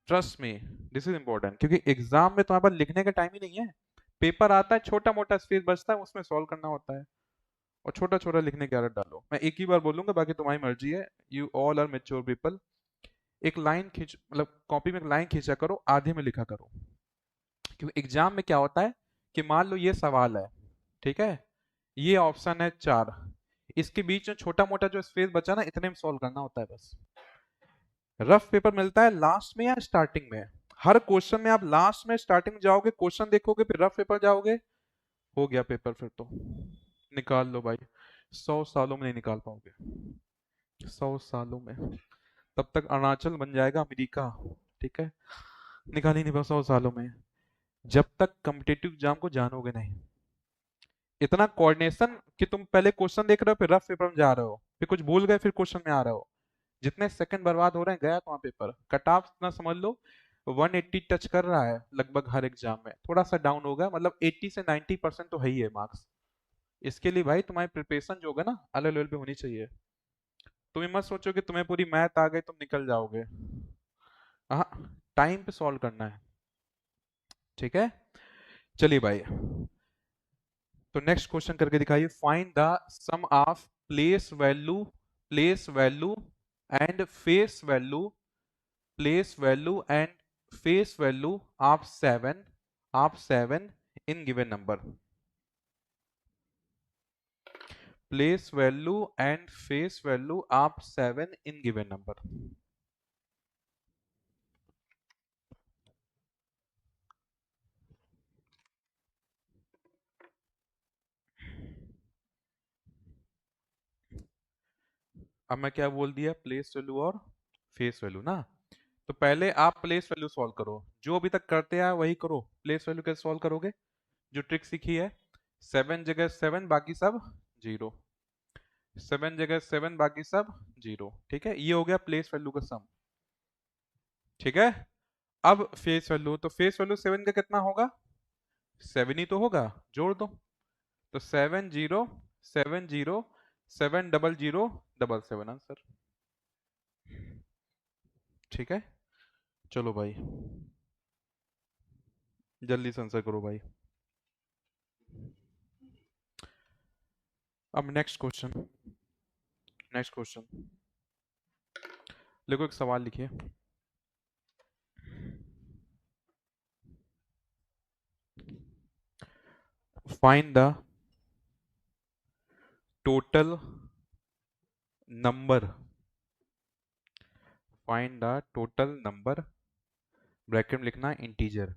Trust me, this is important, क्योंकि एग्जाम में तुम्हारे पास लिखने का टाइम ही नहीं है। पेपर आता है, छोटा मोटा स्पेस बचता है, उसमें सॉल्व करना होता है, और छोटा छोटा लिखने की आदत डालो। मैं एक ही बार बोलूंगा, बाकी तुम्हारी मर्जी है। You all are mature people. एक लाइन खींच, मतलब कॉपी में एक लाइन खींचा करो, आधे में लिखा करो। क्योंकि एग्जाम में क्या होता है कि मान लो ये सवाल है, ठीक है, ये ऑप्शन है 4, इसके बीच में छोटा मोटा जो स्पेस बचा ना, इतने में सॉल्व करना होता है बस। रफ पेपर मिलता है लास्ट में या स्टार्टिंग में, हर क्वेश्चन में आप लास्ट में स्टार्टिंग में जाओगे, क्वेश्चन देखोगे, फिर रफ पेपर जाओगे, हो गया पेपर, फिर तो निकाल लो भाई। 100 सालों में नहीं निकाल पाओगे, 100 सालों में। तब तक अरुणाचल बन जाएगा अमेरिका। ठीक है, निकाल ही नहीं पाओ 100 सालों में, जब तक कम्पिटेटिव एग्जाम को जानोगे नहीं। इतना कोऑर्डिनेशन कि तुम पहले क्वेश्चन देख रहे हो, फिर रफ पेपर में जा रहे हो, फिर कुछ भूल गए, फिर क्वेश्चन में आ रहे हो। जितने सेकंड बर्बाद हो रहे हैं, गया तुम्हारा पेपर। कट ऑफ इतना समझ लो 180 टच कर रहा है लगभग हर एग्जाम में, थोड़ा सा डाउन होगा, मतलब 80 से 90% तो है ही है मार्क्स। इसके लिए भाई तुम्हारी प्रिपरेशन जो होगा ना, अलग लेवल पे होनी चाहिए। तुम ये मत सोचो कि तुम्हें पूरी मैथ आ गई तुम निकल जाओगे। हाँ, टाइम पे सॉल्व करना है। ठीक है, चलिए भाई, तो नेक्स्ट क्वेश्चन करके दिखाइए। Find the sum of place value and face value, place value and face value of 7 in given number. Place value and face value of 7 in given number. अब मैं क्या बोल दिया, प्लेस वैल्यू और face value ना। तो पहले आप प्लेस वैल्यू सॉल्व करो, जो अभी तक करते आए वही करो। प्लेस वैल्यू कैसे सॉल्व करोगे, जो ट्रिक सीखी है, 7 जगह 7 बाकी सब जीरो, 7 जगह 7 बाकी सब जीरो। ठीक है, ये हो गया प्लेस वैल्यू का सम। ठीक है, अब फेस वैल्यू, तो फेस वैल्यू 7 का कितना होगा, 7 ही तो होगा, जोड़ दो। तो 7 0 7 0 7 डबल 0 डबल 7, आंसर। ठीक है, चलो भाई जल्दी से आंसर करो भाई। अब नेक्स्ट क्वेश्चन, नेक्स्ट क्वेश्चन देखो, एक सवाल लिखिए। Find the total number, find the total number, bracket में लिखना है इंटीजर,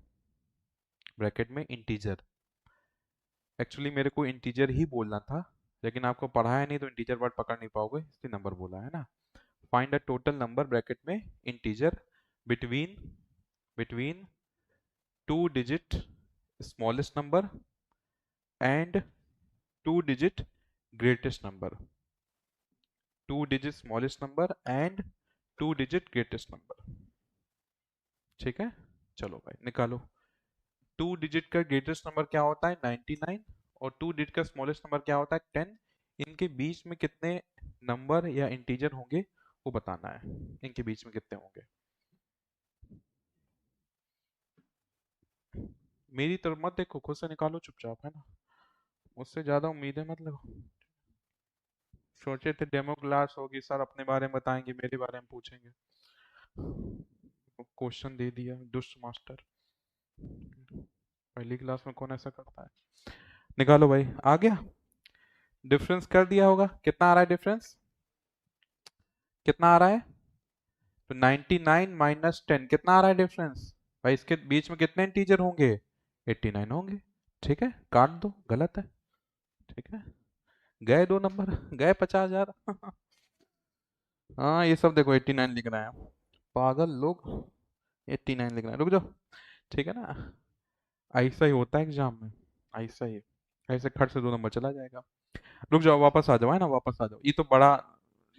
ब्रैकेट में इंटीजर। एक्चुअली मेरे को इंटीजर ही बोलना था, लेकिन आपको पढ़ाया नहीं तो इंटीजर वर्ड पकड़ नहीं पाओगे, इसलिए नंबर बोला है ना। Find the total number, bracket में integer, between between two digit smallest number and two digit greatest number, two digit smallest number and two digit greatest number. ठीक है, चलो भाई निकालो। टू डिजिट का ग्रेटेस्ट नंबर क्या होता है? 99। और टू डिजिट का स्मॉलेस्ट नंबर क्या होता है? 10। इनके बीच में कितने नंबर या इंटीजर होंगे वो बताना है, इनके बीच में कितने होंगे। मेरी तरफ मत देखो, खुद से निकालो चुपचाप, है ना, मुझसे ज्यादा उम्मीदें मत लगो। सोचे थे डेमो क्लास होगी, सर अपने बारे में बताएंगे, मेरे बारे में पूछेंगे, क्वेश्चन दे दिया, दुष्ट मास्टर। पहली क्लास में कौन ऐसा करता है? निकालो भाई, आ गया? डिफरेंस कर दिया होगा, कितना आ रहा है डिफरेंस? कितना आ रहा है? तो 99 माइनस 10 कितना आ रहा है डिफरेंस? भाई इसके बीच में कितने इंटीजर होंगे? 89 होंगे। ठीक है, काट दो, गलत है। ठीक है, गए दो नंबर, गए 50,000। हाँ ये सब देखो 89 लिख रहे हैं, पागल लोग। 89 लिख रहे हैं, रुक जाओ। ठीक है ना, ऐसा ही होता है एग्जाम में, ऐसा ही, ऐसे खट से दो नंबर चला जाएगा। रुक जाओ, वापस आ जाओ, है ना, वापस आ जाओ। ये तो बड़ा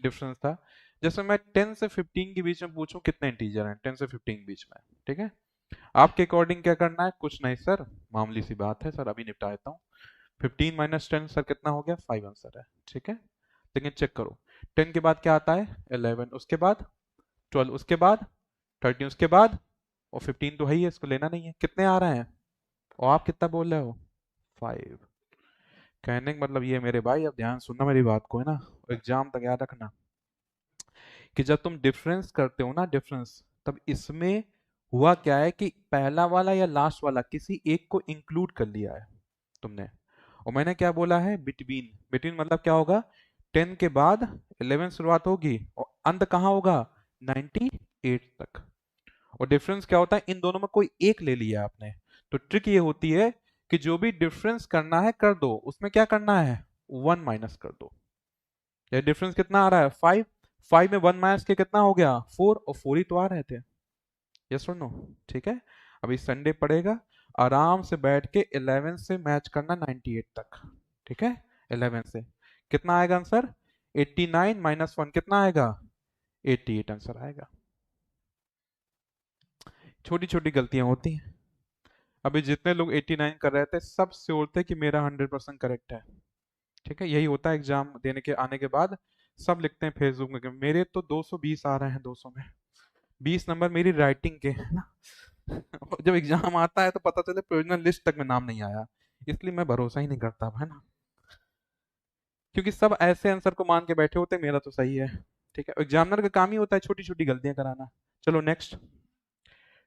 डिफरेंस था। जैसे मैं 10 से 15 के बीच में पूछूं कितने इंटीजर हैं, 10 से 15 के बीच में, ठीक है, आपके अकॉर्डिंग क्या करना है? कुछ नहीं सर, मामूली सी बात है सर, अभी निपटा देता हूँ। 15 माइनस 10 सर कितना हो गया? 5 आंसर है। ठीक है, लेकिन चेक करो, 10 के बाद क्या आता है? 11, उसके बाद 12, उसके बाद 13, उसके बाद, और 15 तो है ही है, इसको लेना नहीं है। कितने आ रहे हैं? और आप कितना बोल रहे हो? 5। कहने का मतलब ये है मेरे भाई, अब ध्यान सुनना मेरी बात को, है ना, एग्जाम तक याद रखना, कि जब तुम डिफरेंस करते हो ना, डिफरेंस, तब इसमें हुआ क्या है कि पहला वाला या लास्ट वाला किसी एक को इंक्लूड कर लिया है तुमने। और मैंने क्या बोला है? बिटवीन, बिटवीन मतलब क्या होगा? 10 के बाद 11 शुरुआत होगी और अंत कहाँ होगा? 98 तक। और डिफरेंस क्या होता है? इन दोनों में कोई एक ले लिया आपने। तो ट्रिक ये होती है कि जो भी डिफरेंस करना है कर दो, उसमें क्या करना है? 1 माइनस कर दो। ये डिफरेंस कितना आ रहा है? 5। 5 में 1 माइनस के कितना हो गया? 4, और 4 ही तो आ रहे थे। यस और नो? ठीक है, अभी संडे पड़ेगा, आराम से बैठ के 11 से मैच करना 98 तक। ठीक है, 11 से कितना आएगा आंसर? 89 माइनस 1 कितना आएगा? 88 आंसर आएगा। छोटी छोटी गलतियां होती हैं। अभी जितने लोग 89 कर रहे थे, सब श्योर थे कि मेरा 100% करेक्ट है। ठीक है, यही होता है एग्जाम देने के आने के बाद, सब लिखते हैं फेसबुक में कि मेरे तो 220 आ रहे हैं, 200 में 20 नंबर मेरी राइटिंग के, है ना। और जब एग्जाम आता है तो पता चले प्रोविजनल लिस्ट तक में नाम नहीं आया। इसलिए मैं भरोसा ही नहीं करता, है ना, क्योंकि सब ऐसे आंसर को मान के बैठे होते हैं मेरा तो सही है। ठीक है, एग्जामिनर का काम ही होता है छोटी छोटी गलतियां कराना। चलो नेक्स्ट,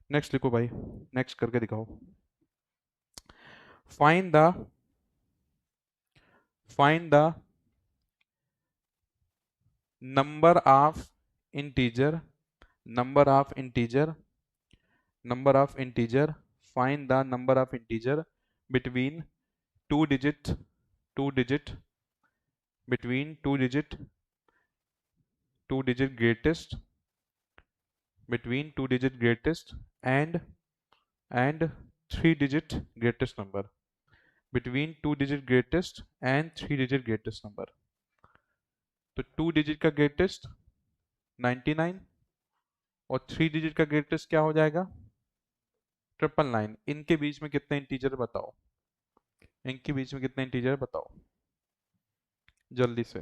नेक्स्ट लिखो भाई, नेक्स्ट करके दिखाओ। Find the, find the number of integer, number of integer, number of integer, find the number of integer between two digit, two digit, between two digit greatest, between two digit greatest and three digit greatest number, between two digit greatest and three digit greatest number। तो to digit का greatest 99, और three digit का greatest क्या हो जाएगा? 999। इनके बीच में कितने इंटीजर बताओ, इनके बीच में कितने इंटीजर बताओ जल्दी से।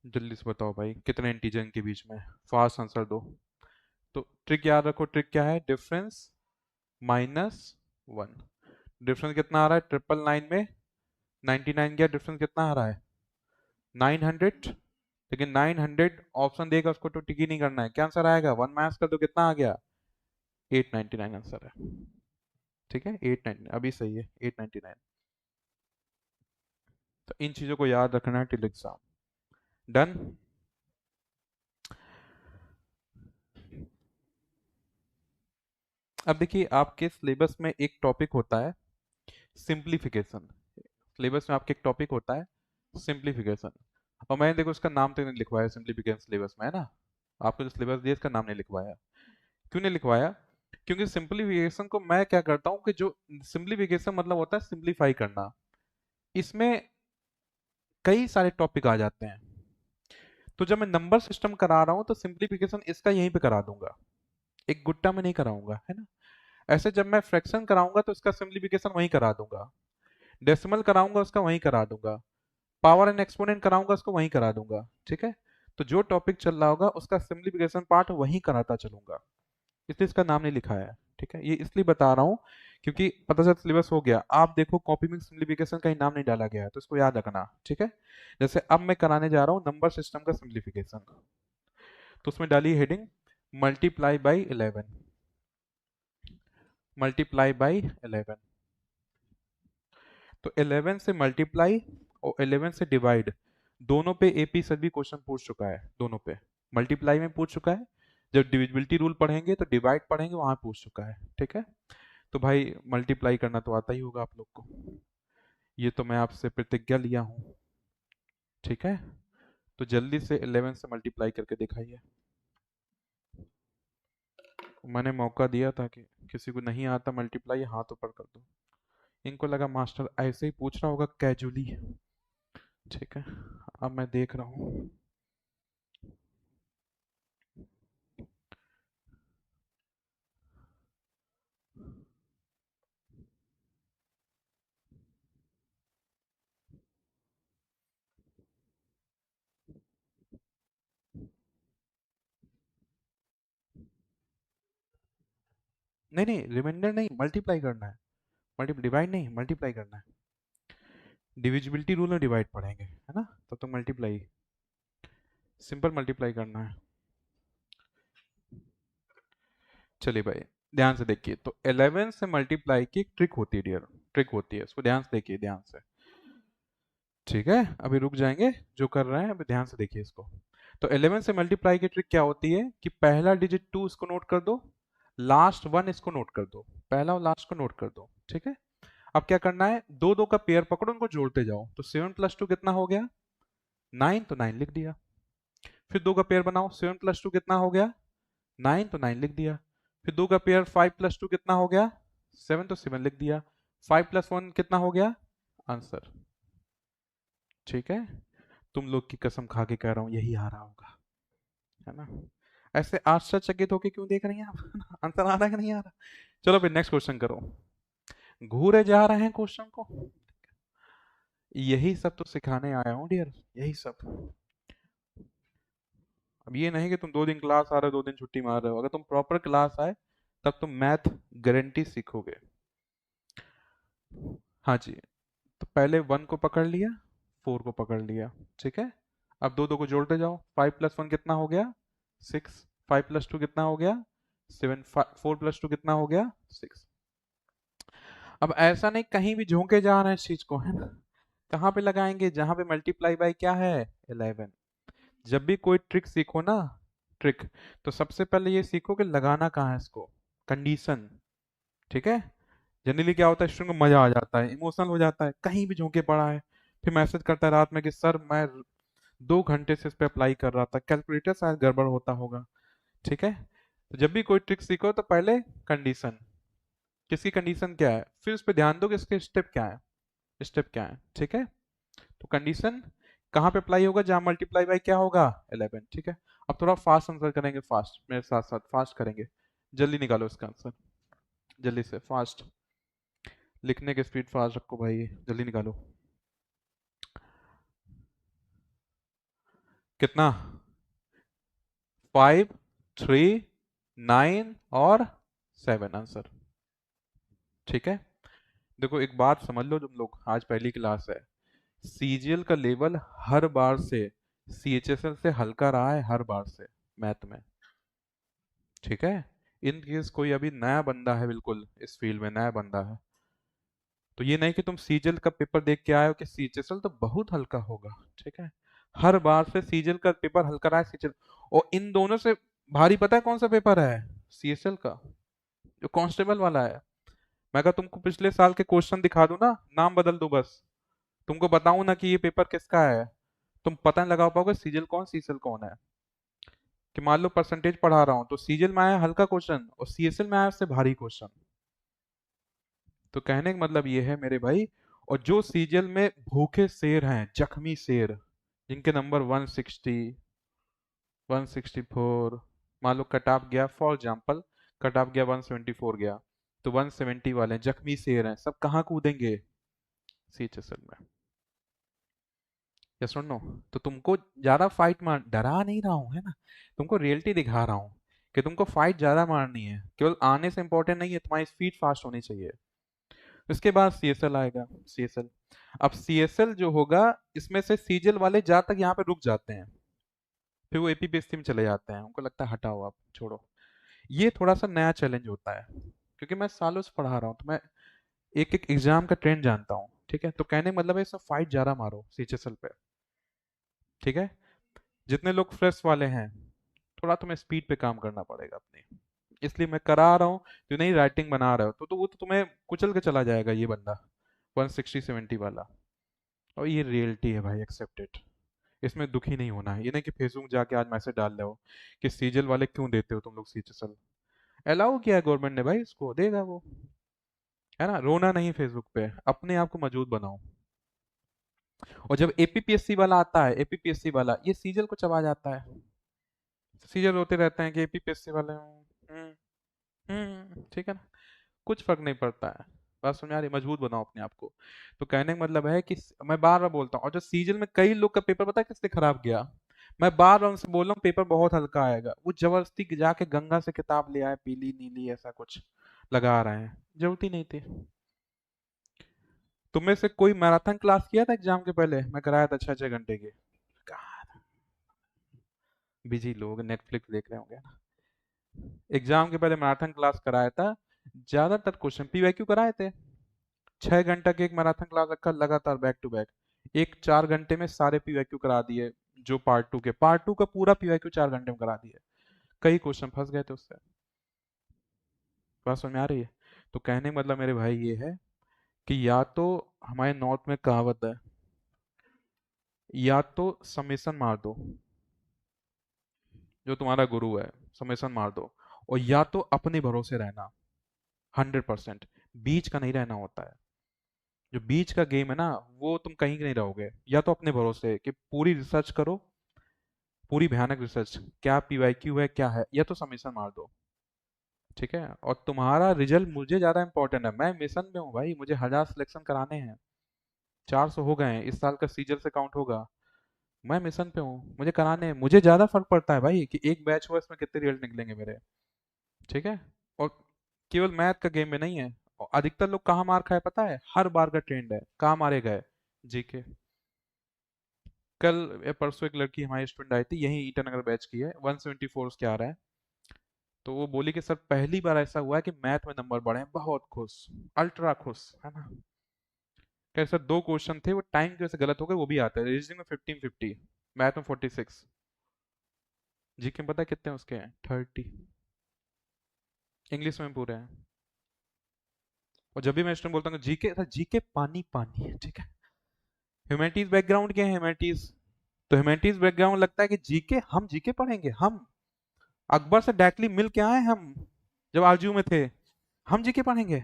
जल्दी से बताओ भाई, कितने इंटीजर के बीच में? फास्ट आंसर दो। तो ट्रिक याद रखो, ट्रिक क्या है? Difference minus one. डिफरेंस कितना आ रहा है? 999 में 99 गया, डिफरेंस कितना आ रहा है? 900। लेकिन 900 ऑप्शन देगा उसको तो टिक ही नहीं करना है, क्या आंसर आएगा? वन माइनस कर दो, कितना आ गया? 899 आंसर है। ठीक है, 899 अभी सही है, 899। तो इन चीजों को याद रखना है टिल एग्जाम। डन। अब देखिए, आपके सिलेबस में एक टॉपिक होता है सिंप्लीफिकेशन। सिलेबस में आपके एक टॉपिक होता है सिंप्लीफिकेशन। और मैंने देखो उसका नाम तो नहीं लिखवाया सिंप्लीफिकेशन सिलेबस में, है ना? आपको जो सिलेबस दिया इसका नाम नहीं लिखवाया। क्यों नहीं लिखवाया? क्योंकि सिंप्लीफिकेशन को मैं क्या करता हूँ कि जो सिंप्लीफिकेशन मतलब होता है सिंप्लीफाई करना, इसमें कई सारे टॉपिक आ जाते हैं। तो जब मैं नंबर सिस्टम करा रहा हूँ तो सिंप्लीफिकेशन इसका यहीं पे करा दूंगा, एक गुट्टा में नहीं कराऊंगा, है ना? ऐसे जब मैं फ्रैक्शन कराऊंगा तो इसका सिंप्लीफिकेशन वहीं करा दूंगा, डेसिमल कराऊंगा उसका वहीं करा दूंगा, पावर एंड एक्सपोनेंट कराऊंगा उसको वहीं करा दूंगा। ठीक है? तो जो टॉपिक चल रहा होगा उसका सिंप्लीफिकेशन पार्ट वहीं कराता चलूंगा, इसलिए इसका नाम नहीं लिखा है। ठीक है, ये इसलिए बता रहा हूँ क्योंकि पता चल सिलेबस हो गया, आप देखो कॉपी में सिंप्लीफिकेशन का ही नाम नहीं डाला गया है, तो इसको याद रखना। ठीक है? जैसे अब मैं कराने जा रहा हूँ नंबर सिस्टम का सिंप्लीफिकेशन, तो उसमें डाली heading multiply by 11। Multiply by 11। तो 11 से मल्टीप्लाई और 11 से डिवाइड, दोनों पे एपी सर भी क्वेश्चन पूछ चुका है, दोनों पे। मल्टीप्लाई में पूछ चुका है, जब डिविजिबिलिटी रूल पढ़ेंगे तो डिवाइड पढ़ेंगे वहां पूछ चुका है। ठीक है? तो भाई मल्टीप्लाई करना तो आता ही होगा आप लोग को, ये तो मैं आपसे प्रतिज्ञा लिया हूँ। ठीक है? तो जल्दी से 11 से मल्टीप्लाई करके दिखाइए। मैंने मौका दिया था कि किसी को नहीं आता मल्टीप्लाई हाथ ऊपर कर दो, इनको लगा मास्टर ऐसे ही पूछ रहा होगा कैजुअली। ठीक है, अब मैं देख रहा हूँ। नहीं नहीं, रिमाइंडर नहीं, मल्टीप्लाई करना है। मल्टी डिवाइड नहीं, मल्टीप्लाई करना है। डिविजिबिलिटी रूल में डिवाइड पढ़ेंगे, है ना? तब तो मल्टीप्लाई, सिंपल मल्टीप्लाई करना है। चलिए भाई, ध्यान से देखिए, तो 11 से मल्टीप्लाई की एक ट्रिक होती है डियर, ट्रिक होती है, उसको ध्यान से देखिए, ध्यान से। ठीक है, अभी रुक जाएंगे जो कर रहे हैं, अभी ध्यान से देखिए इसको। तो 11 से मल्टीप्लाई की ट्रिक क्या होती है कि पहला डिजिट 2 इसको नोट कर दो, लास्ट 1 इसको नोट कर दो, पहला और लास्ट को नोट कर दो। ठीक है? अब क्या करना है, दो दो का पेयर पकड़ो, उनको जोड़ते जाओ। तो 7 प्लस 2 कितना हो गया? 9, तो 9 लिख दिया। फिर दो का पेयर बनाओ, 7 प्लस 2 कितना हो गया? 9, तो 9 लिख दिया। फिर दो का पेयर 5 प्लस 2 कितना हो गया? 7, तो 7 लिख दिया। 5 प्लस 1 कितना हो गया? आंसर। ठीक है? तुम लोग की कसम खा के कह रहा हूं यही आ रहा होगा, है ना? ऐसे आश्चर्यचकित होके क्यों देख रही हैं आप? आंसर आ रहा है कि नहीं आ रहा? चलो फिर नेक्स्ट क्वेश्चन करो। घूरे जा रहे हैं क्वेश्चन को, यही सब तो सिखाने आया हूँ डियर, यही सब। अब ये नहीं कि तुम 2 दिन क्लास आ रहे हो 2 दिन छुट्टी मार रहे हो, अगर तुम प्रॉपर क्लास आए तब तुम मैथ गारंटी सीखोगे। हाँ जी। तो पहले 1 को पकड़ लिया, 4 को पकड़ लिया। ठीक है? अब दो दो को जोड़ते जाओ, 5 प्लस 1 कितना हो गया? 6। 5 प्लस 2 कितना हो गया? 7। 4 प्लस 2 कितना हो गया? 6। अब ऐसा नहीं कहीं भी झोंके जा रहे हैं इस चीज को, है ना? कहाँ पे लगाएंगे? जहां पे मल्टीप्लाई बाय क्या है? 11। जब भी कोई ट्रिक सीखो ना, ट्रिक, तो सबसे पहले ये सीखो कि लगाना कहाँ है इसको, कंडीशन। ठीक है? जनरली क्या होता है, स्टूडेंट को मजा आ जाता है, इमोशनल हो जाता है, कहीं भी झोंके पड़ा है, फिर मैसेज करता है रात में कि सर मैं 2 घंटे से इस पे अप्लाई कर रहा था, कैलकुलेटर शायद गड़बड़ होता होगा। ठीक है? तो जब भी कोई ट्रिक सीखो तो पहले कंडीशन, किसकी कंडीशन क्या है, फिर उस पर ध्यान दो कि इसके स्टेप क्या है, स्टेप क्या है। ठीक है? तो कंडीशन कहाँ पे अप्लाई होगा? जहां मल्टीप्लाई बाय क्या होगा? 11। ठीक है? अब थोड़ा फास्ट आंसर करेंगे, फास्ट मेरे साथ साथ फास्ट करेंगे। जल्दी निकालो इसका आंसर, जल्दी से फास्ट, लिखने की स्पीड फास्ट रखो भाई, जल्दी निकालो। कितना? 5, 3, 9 और 7 आंसर। ठीक है। देखो एक बात समझ लो, तुम लोग आज पहली क्लास है, सीजीएल का लेवल हर बार से सीएचएसएल से हल्का रहा है, हर बार से मैथ में। ठीक है। इन केस कोई अभी नया बंदा है, बिल्कुल इस फील्ड में नया बंदा है, तो ये नहीं कि तुम सीजीएल का पेपर देख के आए हो कि सीएचएसएल तो बहुत हल्का होगा। ठीक है। हर बार से सीजीएल का पेपर हल्का रहा है, सीजीएल। और इन दोनों से भारी पता है कौन सा पेपर है? सीएसएल का, जो कांस्टेबल वाला है। मैं अगर तुमको पिछले साल के क्वेश्चन दिखा दूं ना, नाम बदल दूं बस, तुमको बताऊं ना कि ये पेपर किसका है, तुम पता नहीं लगा पाओगे सीजीएल कौन सीएसएल कौन है। कि मान लो परसेंटेज पढ़ा रहा हूँ तो सीजीएल में आया हल्का क्वेश्चन और सीएसएल में आया उससे भारी क्वेश्चन। तो कहने का मतलब ये है मेरे भाई, और जो सीजीएल में भूखे शेर हैं, जख्मी शेर, जिनके नंबर 160, 164, मान लो कट ऑफ गया, फॉर एग्जाम्पल कट ऑफ गया 174 गया, तो 170 वाले हैं, जख्मी शेर हैं, सब कहाँ कूदेंगे? सीएचएसएल में। यस और नो? तो तुमको ज्यादा फाइट मार, डरा नहीं रहा हूँ है ना, तुमको रियलिटी दिखा रहा हूँ कि तुमको फाइट ज्यादा मारनी है, केवल आने से इंपॉर्टेंट नहीं है, तुम्हारी स्पीड फास्ट होनी चाहिए। उसके बाद सीएसएल आएगा, सीएसएल। अब सीएसएल जो होगा, इसमें से सीजीएल वाले जहाँ तक यहाँ पे रुक जाते हैं, फिर वो एपीपीएससी में चले जाते हैं, उनको लगता है हटाओ आप छोड़ो। ये थोड़ा सा नया चैलेंज होता है, क्योंकि मैं सालों से पढ़ा रहा हूँ, तो मैं एक एक एग्जाम का ट्रेंड जानता हूँ। ठीक है। तो कहने का मतलब है सब फाइट ज्यादा मारो सीएचएसएल पे। ठीक है। जितने लोग फ्रेश वाले हैं, थोड़ा तुम्हें स्पीड पे काम करना पड़ेगा अपनी, इसलिए मैं करा रहा हूँ। जो नई राइटिंग बना रहे हो तो वो तो तुम्हें कुचल के चला जाएगा ये बंदा, 160-170 वाला। और ये रियलिटी है भाई, एक्सेप्ट इट। इसमें दुखी नहीं होना है। ये नहीं कि फेसबुक जाके आज मैसेज डाल रहे हो कि सीजल वाले क्यों देते हो तुम लोग सीजल। अलाउ किया है गवर्नमेंट ने भाई, इसको देगा वो, है ना। रोना नहीं फेसबुक पे, अपने आप को मजबूत बनाओ। और जब एपीपीएससी वाला आता है, एपीपीएससी वाला ये सीजल को चबा जाता है। सीजल होते रहते हैं कि एपीपीएससी वाले ठीक है ना, कुछ फर्क नहीं पड़ता है। बात समझ आ रही? मजबूत बनाओ अपने आप को। तो कहने का मतलब है कि मैं बार बार बोलता हूँ, और जो सीजन में कई लोग का पेपर पता है किससे खराब गया, मैं बार बार उनसे बोल रहा हूँ पेपर बहुत हल्का आएगा, वो जबरदस्ती जाके गंगा से किताब ले आए, पीली नीली ऐसा कुछ लगा रहे हैं, जरूरत ही नहीं थी। तुम में से कोई मैराथन क्लास किया था एग्जाम के पहले? मैं कराया था 6-6 घंटे की। बिजी लोग नेटफ्लिक्स देख रहे होंगे ना। एग्जाम के पहले मैराथन क्लास कराया था, ज्यादातर क्वेश्चन पीवाईक्यू कराए थे। 6 घंटा की एक मैराथन क्लास रखा लगातार, बैक टू बैक। एक 4 घंटे में सारे पीवाईक्यू करा दिए, जो पार्ट टू का पूरा पीवाईक्यू 4 घंटे में करा दिए। कई क्वेश्चन फंस गए थे उससे। बात समझ में आ रही है? तो कहने का मतलब मेरे भाई ये है कि या तो हमारे नॉर्थ में कहावत है, या तो समेसन मार दो, जो तुम्हारा गुरु है, समेसन मार दो, और या तो अपने भरोसे रहना 100%। बीच का नहीं रहना होता है। जो बीच का गेम है ना, वो तुम कहीं नहीं रहोगे। या तो अपने भरोसे कि पूरी रिसर्च करो, पूरी भयानक रिसर्च, क्या पीवाईक्यू है क्या है, या तो समेसन मार दो। ठीक है। और तुम्हारा रिजल्ट मुझे ज्यादा इंपॉर्टेंट है, मैं मिशन में हूँ भाई, मुझे 1000 सिलेक्शन कराने हैं, 400 हो गए हैं, इस साल का सीजल से काउंट होगा। मैं मिशन पे हूँ, मुझे कराने हैं, मुझे ज्यादा फर्क पड़ता है भाई कि एक बैच हुआ इसमें कितने रिजल्ट निकलेंगे मेरे। ठीक है। और केवल मैथ का गेम में नहीं है। और अधिकतर लोग कहाँ मार खाए पता है? हर बार का ट्रेंड है, कहाँ मारे गए? जीके। कल या परसों एक लड़की हमारी स्टूडेंट आई थी, यही ईटानगर बैच की है, 174 उसके आ रहा है। तो वो बोली कि सर पहली बार ऐसा हुआ है कि मैथ में नंबर बढ़े हैं, बहुत खुश, अल्ट्रा खुश, है ना। कह सर 2 क्वेश्चन थे वो टाइम की वजह से गलत हो गए, वो भी आता है। रीजनिंग में 15-50, मैथ में 46, जीके में पता है कितने उसके हैं? 30। इंग्लिश में पूरे हैं। और जब भी मैं स्टूडेंट बोलता हूँ जीके, सर जीके पानी पानी है, ठीक है। ह्यूमैनिटीज बैकग्राउंड क्या है? ह्यूमैनिटीज। तो ह्यूमैनिटीज बैकग्राउंड लगता है कि जीके, हम जीके पढ़ेंगे, हम अकबर से डायरेक्टली मिल के आए हम, जब आरजू में थे, हम जीके पढ़ेंगे।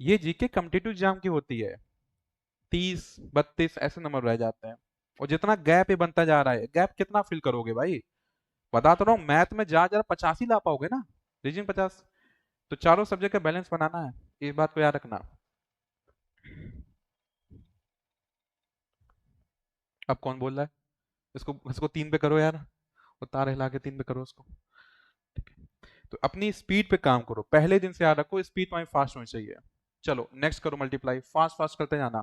ये जीके कॉम्पिटिटिव एग्जाम की होती है, 30-32 ऐसे नंबर रह जाते हैं। और जितना गैप ये बनता जा रहा है, गैप कितना फिल करोगे भाई? बता तो रहा हूँ, मैथ में जा जरा 50 ही ला पाओगे ना, रीजनिंग 50। तो चारों सब्जेक्ट का बैलेंस बनाना है, इस बात को याद रखना। अब कौन बोल रहा है? इसको इसको 3 पे करो यार, वो तार हिला के 3 पे करो उसको। ठीक है, तो अपनी स्पीड पे काम करो, पहले दिन से याद रखो स्पीड तुम्हारी फास्ट होनी चाहिए। चलो नेक्स्ट करो मल्टीप्लाई, फास्ट फास्ट करते जाना।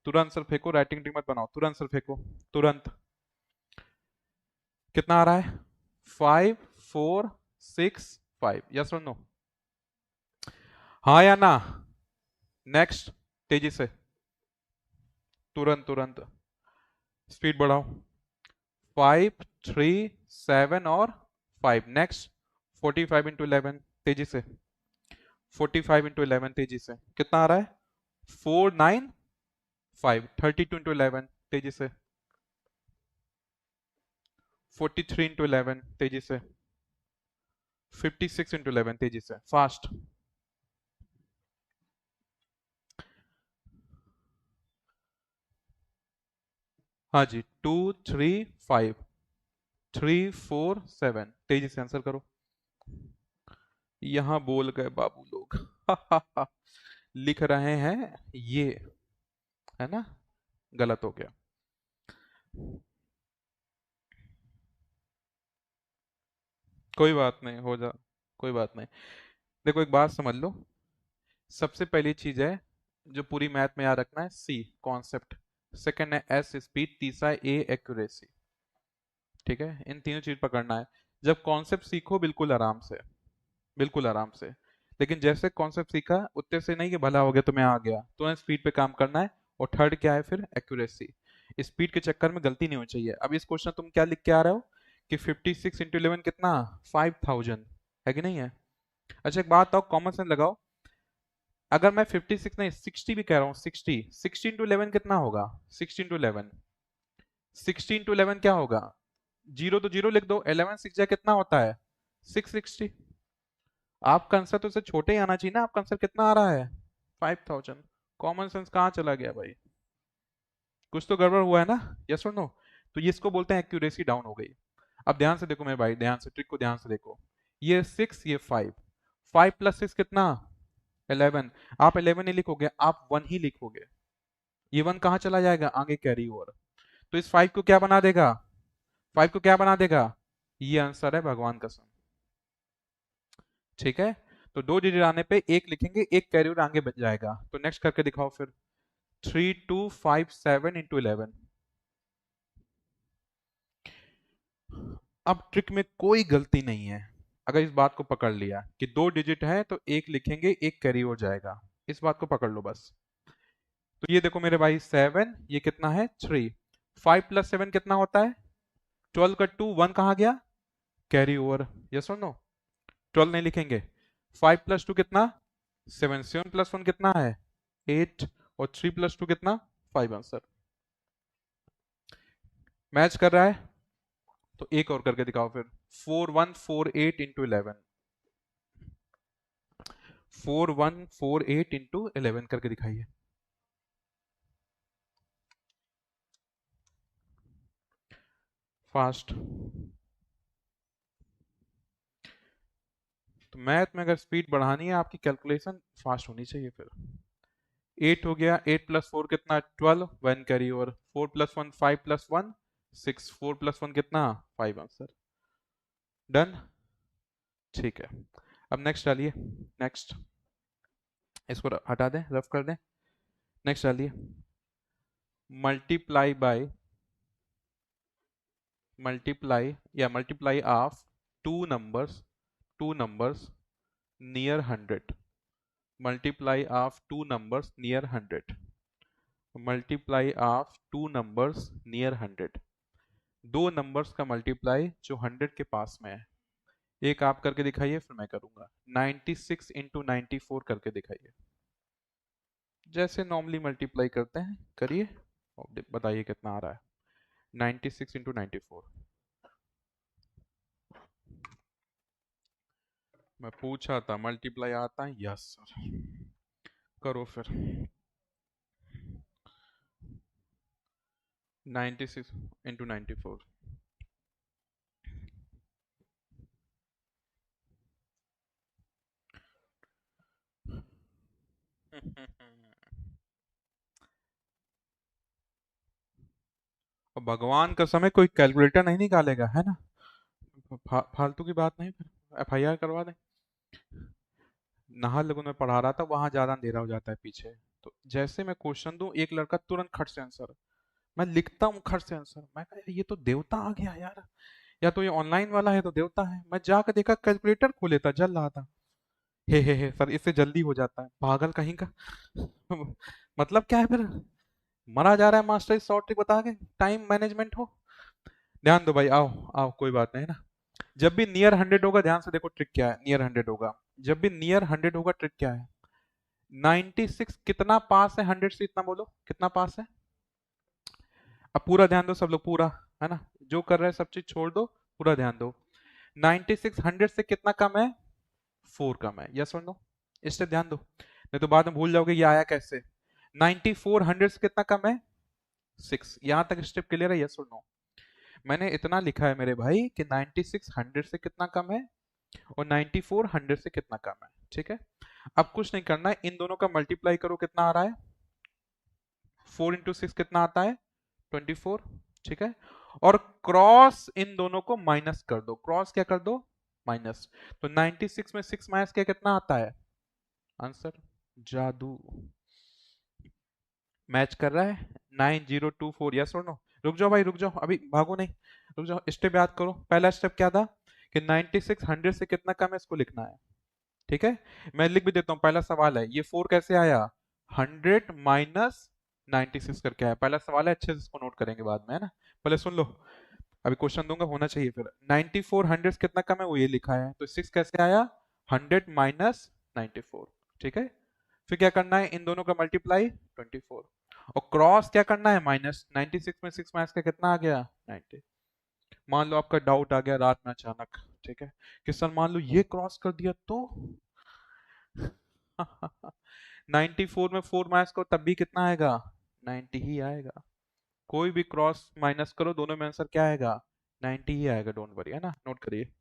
तुरंत सर फेंको, राइटिंग टिक मत बनाओ, तुरंत सर फेंको, तुरंत। कितना आ रहा है? 5 4 6 5, यस और नो? हाँ या ना? नेक्स्ट, तेजी से, तुरंत तुरंत, स्पीड बढ़ाओ। 5 3 7 और 5, नेक्स्ट। 45 × 11, तेजी से। 45 × 11, तेजी से, कितना आ रहा है? 4 9 5। 32 × 11, तेजी से। 43 × 11, तेजी से। 56 × 11, तेजी से, फास्ट। हाँ जी, 2 3 5 3 4 7, तेजी से आंसर करो। यहां बोल गए बाबू लोग। लिख रहे हैं ये, है ना? गलत हो गया। कोई बात नहीं, हो जा, कोई बात नहीं। देखो एक बात समझ लो, सबसे पहली चीज है जो पूरी मैथ में याद रखना है, सी कॉन्सेप्ट। सेकंड है एस स्पीड, तीसरा है ए एक्यूरेसी। ठीक है, इन तीनों चीज पकड़ना है। जब कॉन्सेप्ट सीखो बिल्कुल आराम से, बिल्कुल आराम से। लेकिन जैसे कॉन्सेप्ट सीखा उतने से नहीं कि भला हो गया तुम्हें आ गया, तुम्हें स्पीड पे काम करना है। और थर्ड क्या है फिर? एक्यूरेसी। स्पीड के चक्कर में गलती नहीं होनी चाहिए। अब इस क्वेश्चन तुम क्या लिख के आ रहे हो कि 56 × 11 कितना? 5000, है कि नहीं है? अच्छा एक बात आओ, कॉमन सेंस लगाओ। अगर मैं 56 नहीं 60 भी कह रहा हूँ, 60, 16 × 11 कितना होगा? 16 × 11, 16 × 11 क्या होगा? जीरो तो जीरो लिख दो, 11 6 कितना होता है? 660। आपका आंसर तो उससे छोटे ही आना चाहिए ना, आपका आंसर कितना आ रहा है? 5000। कॉमन सेंस कहाँ चला गया भाई? कुछ तो गड़बड़ हुआ है ना? यस और नो? तो ये इसको बोलते हैं एक्यूरेसी डाउन हो गई। अब ध्यान से देखो मेरे भाई, ध्यान से, ट्रिक को ध्यान से देखो। ये 6, ये 5, 5 + 6 कितना? 11। आप 11 नहीं लिखोगे, आप 1 ही लिखोगे। ये 1 कहाँ चला जाएगा? आगे कैरी ओवर। तो इस 5 को क्या बना देगा? 5 को क्या बना देगा? ये आंसर है, भगवान कसम। ठीक है, तो 2 डिजिट आने पे एक लिखेंगे, एक कैरी ओवर आगे बच जाएगा। तो नेक्स्ट करके दिखाओ फिर। 3257 × 11। अब ट्रिक में कोई गलती नहीं है। अगर इस बात को पकड़ लिया कि 2 डिजिट है तो एक लिखेंगे, एक कैरी हो जाएगा, इस बात को पकड़ लो बस। तो ये देखो मेरे भाई 7, ये कितना है? 3। 5 + 7 कितना होता है? 12 का 2, 1 कहाँ गया? Carry over. यस और नो? 12 नहीं लिखेंगे। 5 + 2 कितना? 7। 7 + 1 कितना है? 8। और 3 + 2 कितना? 5 आंसर। मैच कर रहा है? तो एक और करके दिखाओ फिर। 4148 × 11। 4148 × 11 करके दिखाइए। फास्ट। तो मैथ में अगर स्पीड बढ़ानी है आपकी, कैलकुलेशन फास्ट होनी चाहिए फिर। 8 हो गया, 8 + 4 कितना? 12, 1 कैरी ओवर। 4 + 1 5 + 1 6, 4 + 1 कितना? 5 आंसर। डन। ठीक है, अब नेक्स्ट डालिए। नेक्स्ट, इसको हटा दें, रफ कर दें। नेक्स्ट डालिए। Multiply by, multiply of two numbers near 100। Multiply of two numbers near 100। Multiply of two numbers near 100। दो नंबर्स का मल्टीप्लाई जो 100 के पास में है। एक आप करके दिखाइए, फिर मैं करूंगा। 96 × 94 करके दिखाइए, जैसे नॉर्मली मल्टीप्लाई करते हैं करिए, और बताइए कितना आ रहा है। 96 × 94। मैं पूछा था मल्टीप्लाई आता है? Yes sir. करो फिर। 96 × 94। और भगवान का समय कोई कैलकुलेटर नहीं निकालेगा, है ना? फालतू की बात नहीं, फिर एफआईआर करवा दें। नाहरलगुन में पढ़ा रहा था, वहां ज्यादा अंधेरा हो जाता है पीछे। तो जैसे मैं क्वेश्चन दूं, एक लड़का तुरंत खट से आंसर, मैं लिखता हूँ खट से आंसर, मैं कहा ये तो देवता आ गया यार, या तो ये ऑनलाइन वाला है तो देवता है। मैं जाकर देखा कैलकुलेटर खोले था, जल रहा था। हे सर, इससे जल्दी हो जाता है, पागल कहीं का। मतलब क्या है फिर, मरा जा रहा है मास्टर इस शॉर्ट ट्रिक बता के, टाइम मैनेजमेंट हो। ध्यान दो भाई, आओ आओ, कोई बात नहीं है ना। जब भी नियर 100 होगा, ध्यान से देखो ट्रिक क्या है, नियर 100 होगा, जब भी नियर 100 होगा ट्रिक क्या है। 96 कितना पास है 100 से, इतना बोलो कितना पास है। अब पूरा ध्यान दो सब लोग, पूरा, है ना, जो कर रहे हैं सब चीज छोड़ दो, पूरा ध्यान दो। 96 100 से कितना कम है, 4 कम है, यस और नो। इस पे ध्यान दो, नहीं तो बाद में भूल जाओगे ये आया कैसे। 94 100 से कितना कम है, 6। यहां तक स्टेप क्लियर है, यस और नो। मैंने इतना लिखा है मेरे भाई कि 96 100 से कितना कम है, और 94 100 से कितना कम है, ठीक है। अब कुछ नहीं करना है, इन दोनों का मल्टीप्लाई करो, कितना आ रहा है, 4 into 6 कितना आता है, 24, ठीक है। और क्रॉस इन दोनों को माइनस कर दो, क्रॉस क्या कर दो, माइनस। तो 96 में 6 माइनस क्या कितना आता है, आंसर। जादू मैच कर रहा है, 9024, यस और नो। रुक जाओ भाई, रुक जाओ, अभी भागो नहीं, रुक जाओ, स्टेप याद करो। पहला स्टेप क्या था कि 96 100 से कितना कम है, इसको लिखना है, ठीक है। मैं लिख भी देता हूँ, पहला सवाल है ये 4 कैसे आया, 100 माइनस 96 करके आया, पहला सवाल है, अच्छे से इसको नोट करेंगे बाद में, है ना। पहले सुन लो, अभी क्वेश्चन दूंगा, होना चाहिए फिर। 94 100 से कितना कम है, वो ये लिखा है, तो 6 कैसे आया, 100 माइनस 94, ठीक है। फिर क्या करना है, इन दोनों का मल्टीप्लाई 24, और क्रॉस क्या करना है, माइनस। 96 में 6 माइनस का कितना आ गया, 90। मान लो आपका डाउट आ गया रात में अचानक, ठीक है, कि सर मान लो ये क्रॉस कर दिया तो। 94 में 4 माइनस करो तब भी कितना आएगा, 90 ही आएगा। कोई भी क्रॉस माइनस करो, दोनों में आंसर क्या आएगा, 90 ही आएगा, डोंट वरी, है ना। नोट करिए,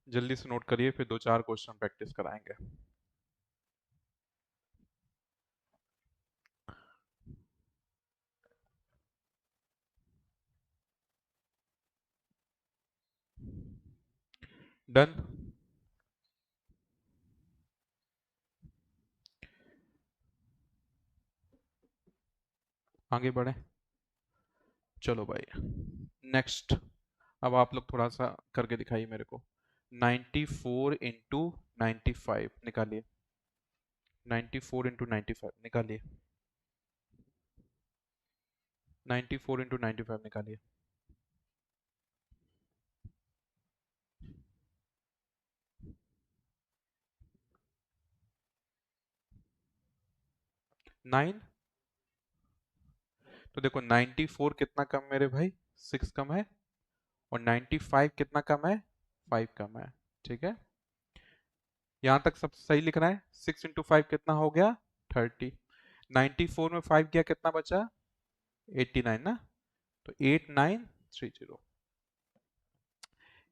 जल्दी से नोट करिए, फिर 2 4 क्वेश्चन प्रैक्टिस कराएंगे। डन, आगे बढ़े, चलो भाई नेक्स्ट। अब आप लोग थोड़ा सा करके दिखाइए मेरे को। 94 into 95 निकालिए, 94 into 95 निकालिए, 94 into 95 निकालिए। 9। तो देखो 94 कितना कम मेरे भाई, 6 कम है, और 95 कितना कम है, 5 कम है, ठीक है। यहां तक सब सही लिख रहा है। 6 into 5 कितना हो गया, 30। 94 में 5 गया, कितना बचा, 89 ना। तो 8930,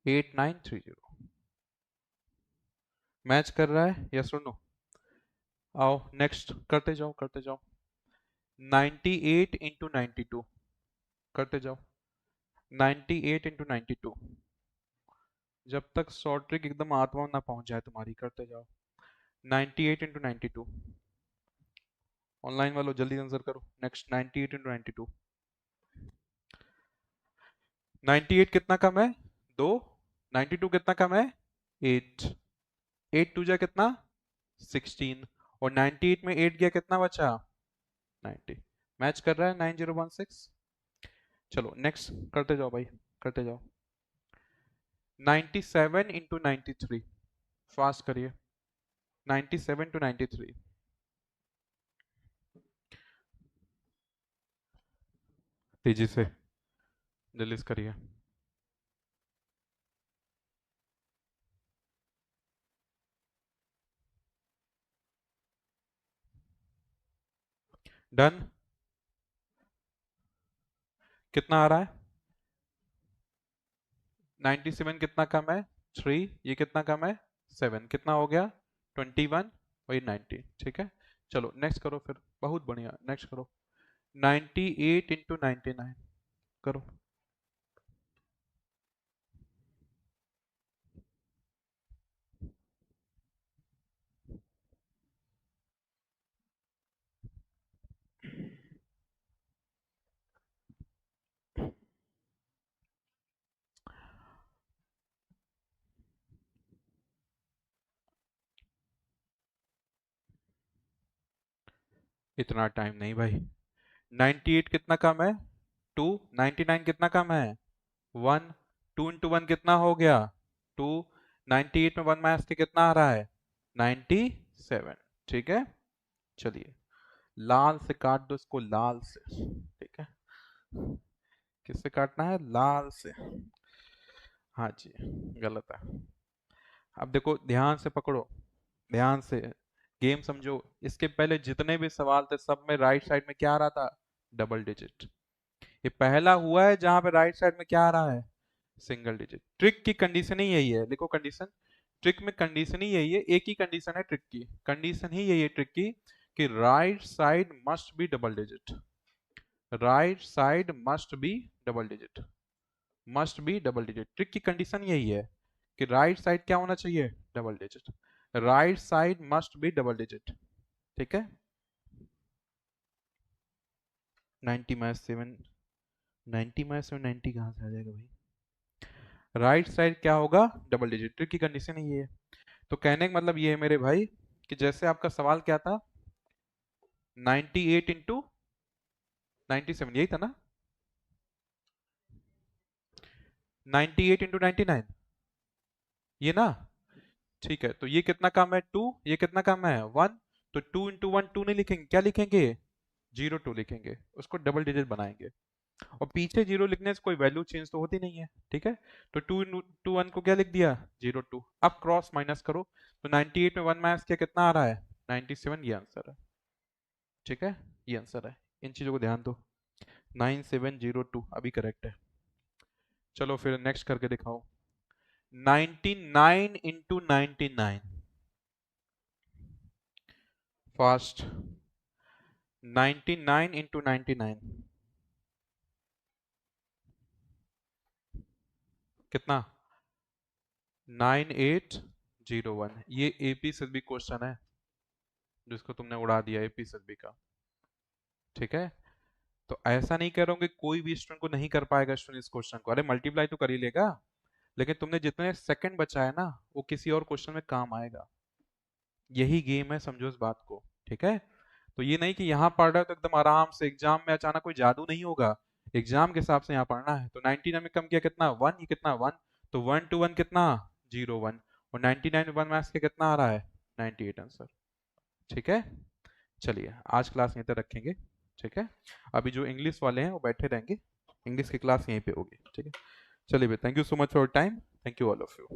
8930 मैच कर रहा है, यस और नो। आओ नेक्स्ट करते जाओ, करते जाओ। 98 into 92 करते जाओ, 98 into 92, जब तक शॉर्ट ट्रिक एकदम आत्मा ना पहुंच जाए तुम्हारी, करते जाओ। 98 into 92, ऑनलाइन वालों जल्दी आंसर करो। नेक्स्ट 98 into 92, 98 कितना कम है, 2। 92 कितना कम है, 8। 8 टू जा कितना, 16, और 98 में 8 गया, कितना बचा, 90। मैच कर रहा है 9016। चलो नेक्स्ट करते जाओ भाई, करते जाओ। 97 into 93, फास्ट करिए। 97 to 93, तेजी से, जल्दी से करिए। डन, कितना आ रहा है, 97 कितना कम है, 3। ये कितना कम है, 7, कितना हो गया, 21, वही 90, ठीक है। चलो नेक्स्ट करो फिर, बहुत बढ़िया, नेक्स्ट करो। 98 इंटू 99 करो। इतना टाइम नहीं भाई। 98 कितना कम है? 2। 99 कितना कम है? 1। 2 इंटू 1 कितना हो गया? 2। 98 में 1 माइनस के कितना आ रहा है? 97। ठीक है, चलिए लाल से काट दो इसको, लाल से। ठीक है, किससे काटना है? लाल से। हाँ जी, गलत है। अब देखो ध्यान से पकड़ो, ध्यान से गेम समझो। इसके पहले जितने भी सवाल थे सब में राइट साइड में क्या आ रहा था? Double digit. ये पहला हुआ है जहां पे राइट साइड में क्या आ रहा है? Single digit. ट्रिक की कंडीशन ही यही है, देखो कंडीशन, ट्रिक में कंडीशन ही यही है, एक ही कंडीशन है ट्रिक की, कंडीशन ही यही है ट्रिक की, कि right side must be double digit. Right side must be double digit, must be double digit. Trick की कंडीशन यही है कि राइट साइड क्या होना चाहिए? Double digit. Right side must be double digit. ठीक है, 90 माइनस 7, 90 माइनस 7, 90 कहाँ से आ जाएगा भाई? राइट साइड क्या होगा? Double digit. ट्रिक की कंडीशन ही ये है। तो कहने का मतलब ये है मेरे भाई कि जैसे आपका सवाल क्या था, 98 इंटू 97, यही था ना? 98 इंटू 99, ये ना? ठीक है, तो ये कितना कम है? 2। ये कितना कम है? 1। तो 2 इंटू 1 2 नहीं लिखेंगे, क्या लिखेंगे? 02 लिखेंगे, उसको डबल डिजिट बनाएंगे। और पीछे जीरो लिखने से कोई वैल्यू चेंज तो होती नहीं है। ठीक है, तो 2 इंटू 1 को क्या लिख दिया? 02। अब क्रॉस माइनस करो, तो 98 में 1 माइनस किया कितना आ रहा है? 97। ये आंसर है। ठीक है, ये आंसर है। इन चीजों को ध्यान दो। 9702 अभी करेक्ट है। चलो फिर नेक्स्ट करके दिखाओ। 99 इंटू 99, फास्ट। 99 इंटू 99 कितना? 9801। ये एपी से भी क्वेश्चन है जिसको तुमने उड़ा दिया, एपी से भी का। ठीक है, तो ऐसा नहीं कह रहा हूं कि कोई भी स्टूडेंट को नहीं कर पाएगा स्टूडेंट इस क्वेश्चन को, अरे मल्टीप्लाई तो कर ही लेगा, लेकिन तुमने जितने सेकंड बचा है ना वो किसी और क्वेश्चन में काम आएगा। यही गेम है, समझो इस बात को। ठीक है, तो ये नहीं कि यहाँ पढ़ रहा है तो एकदम आराम से, एग्जाम में अचानक कोई जादू नहीं होगा, एग्जाम के हिसाब से यहाँ पढ़ना है। तो 99 में कम किया कितना? 1। ये कितना? 1। तो 1 टू 1 कितना? 01। और 99 में 1 मैथ्स के कितना आ रहा है? 98 आंसर। ठीक है, चलिए आज क्लास यहीं तक रखेंगे। ठीक है, अभी जो इंग्लिश वाले हैं वो बैठे रहेंगे, इंग्लिश की क्लास यहीं पे होगी। ठीक है, चलिए, thank you so much for time, thank you all of you.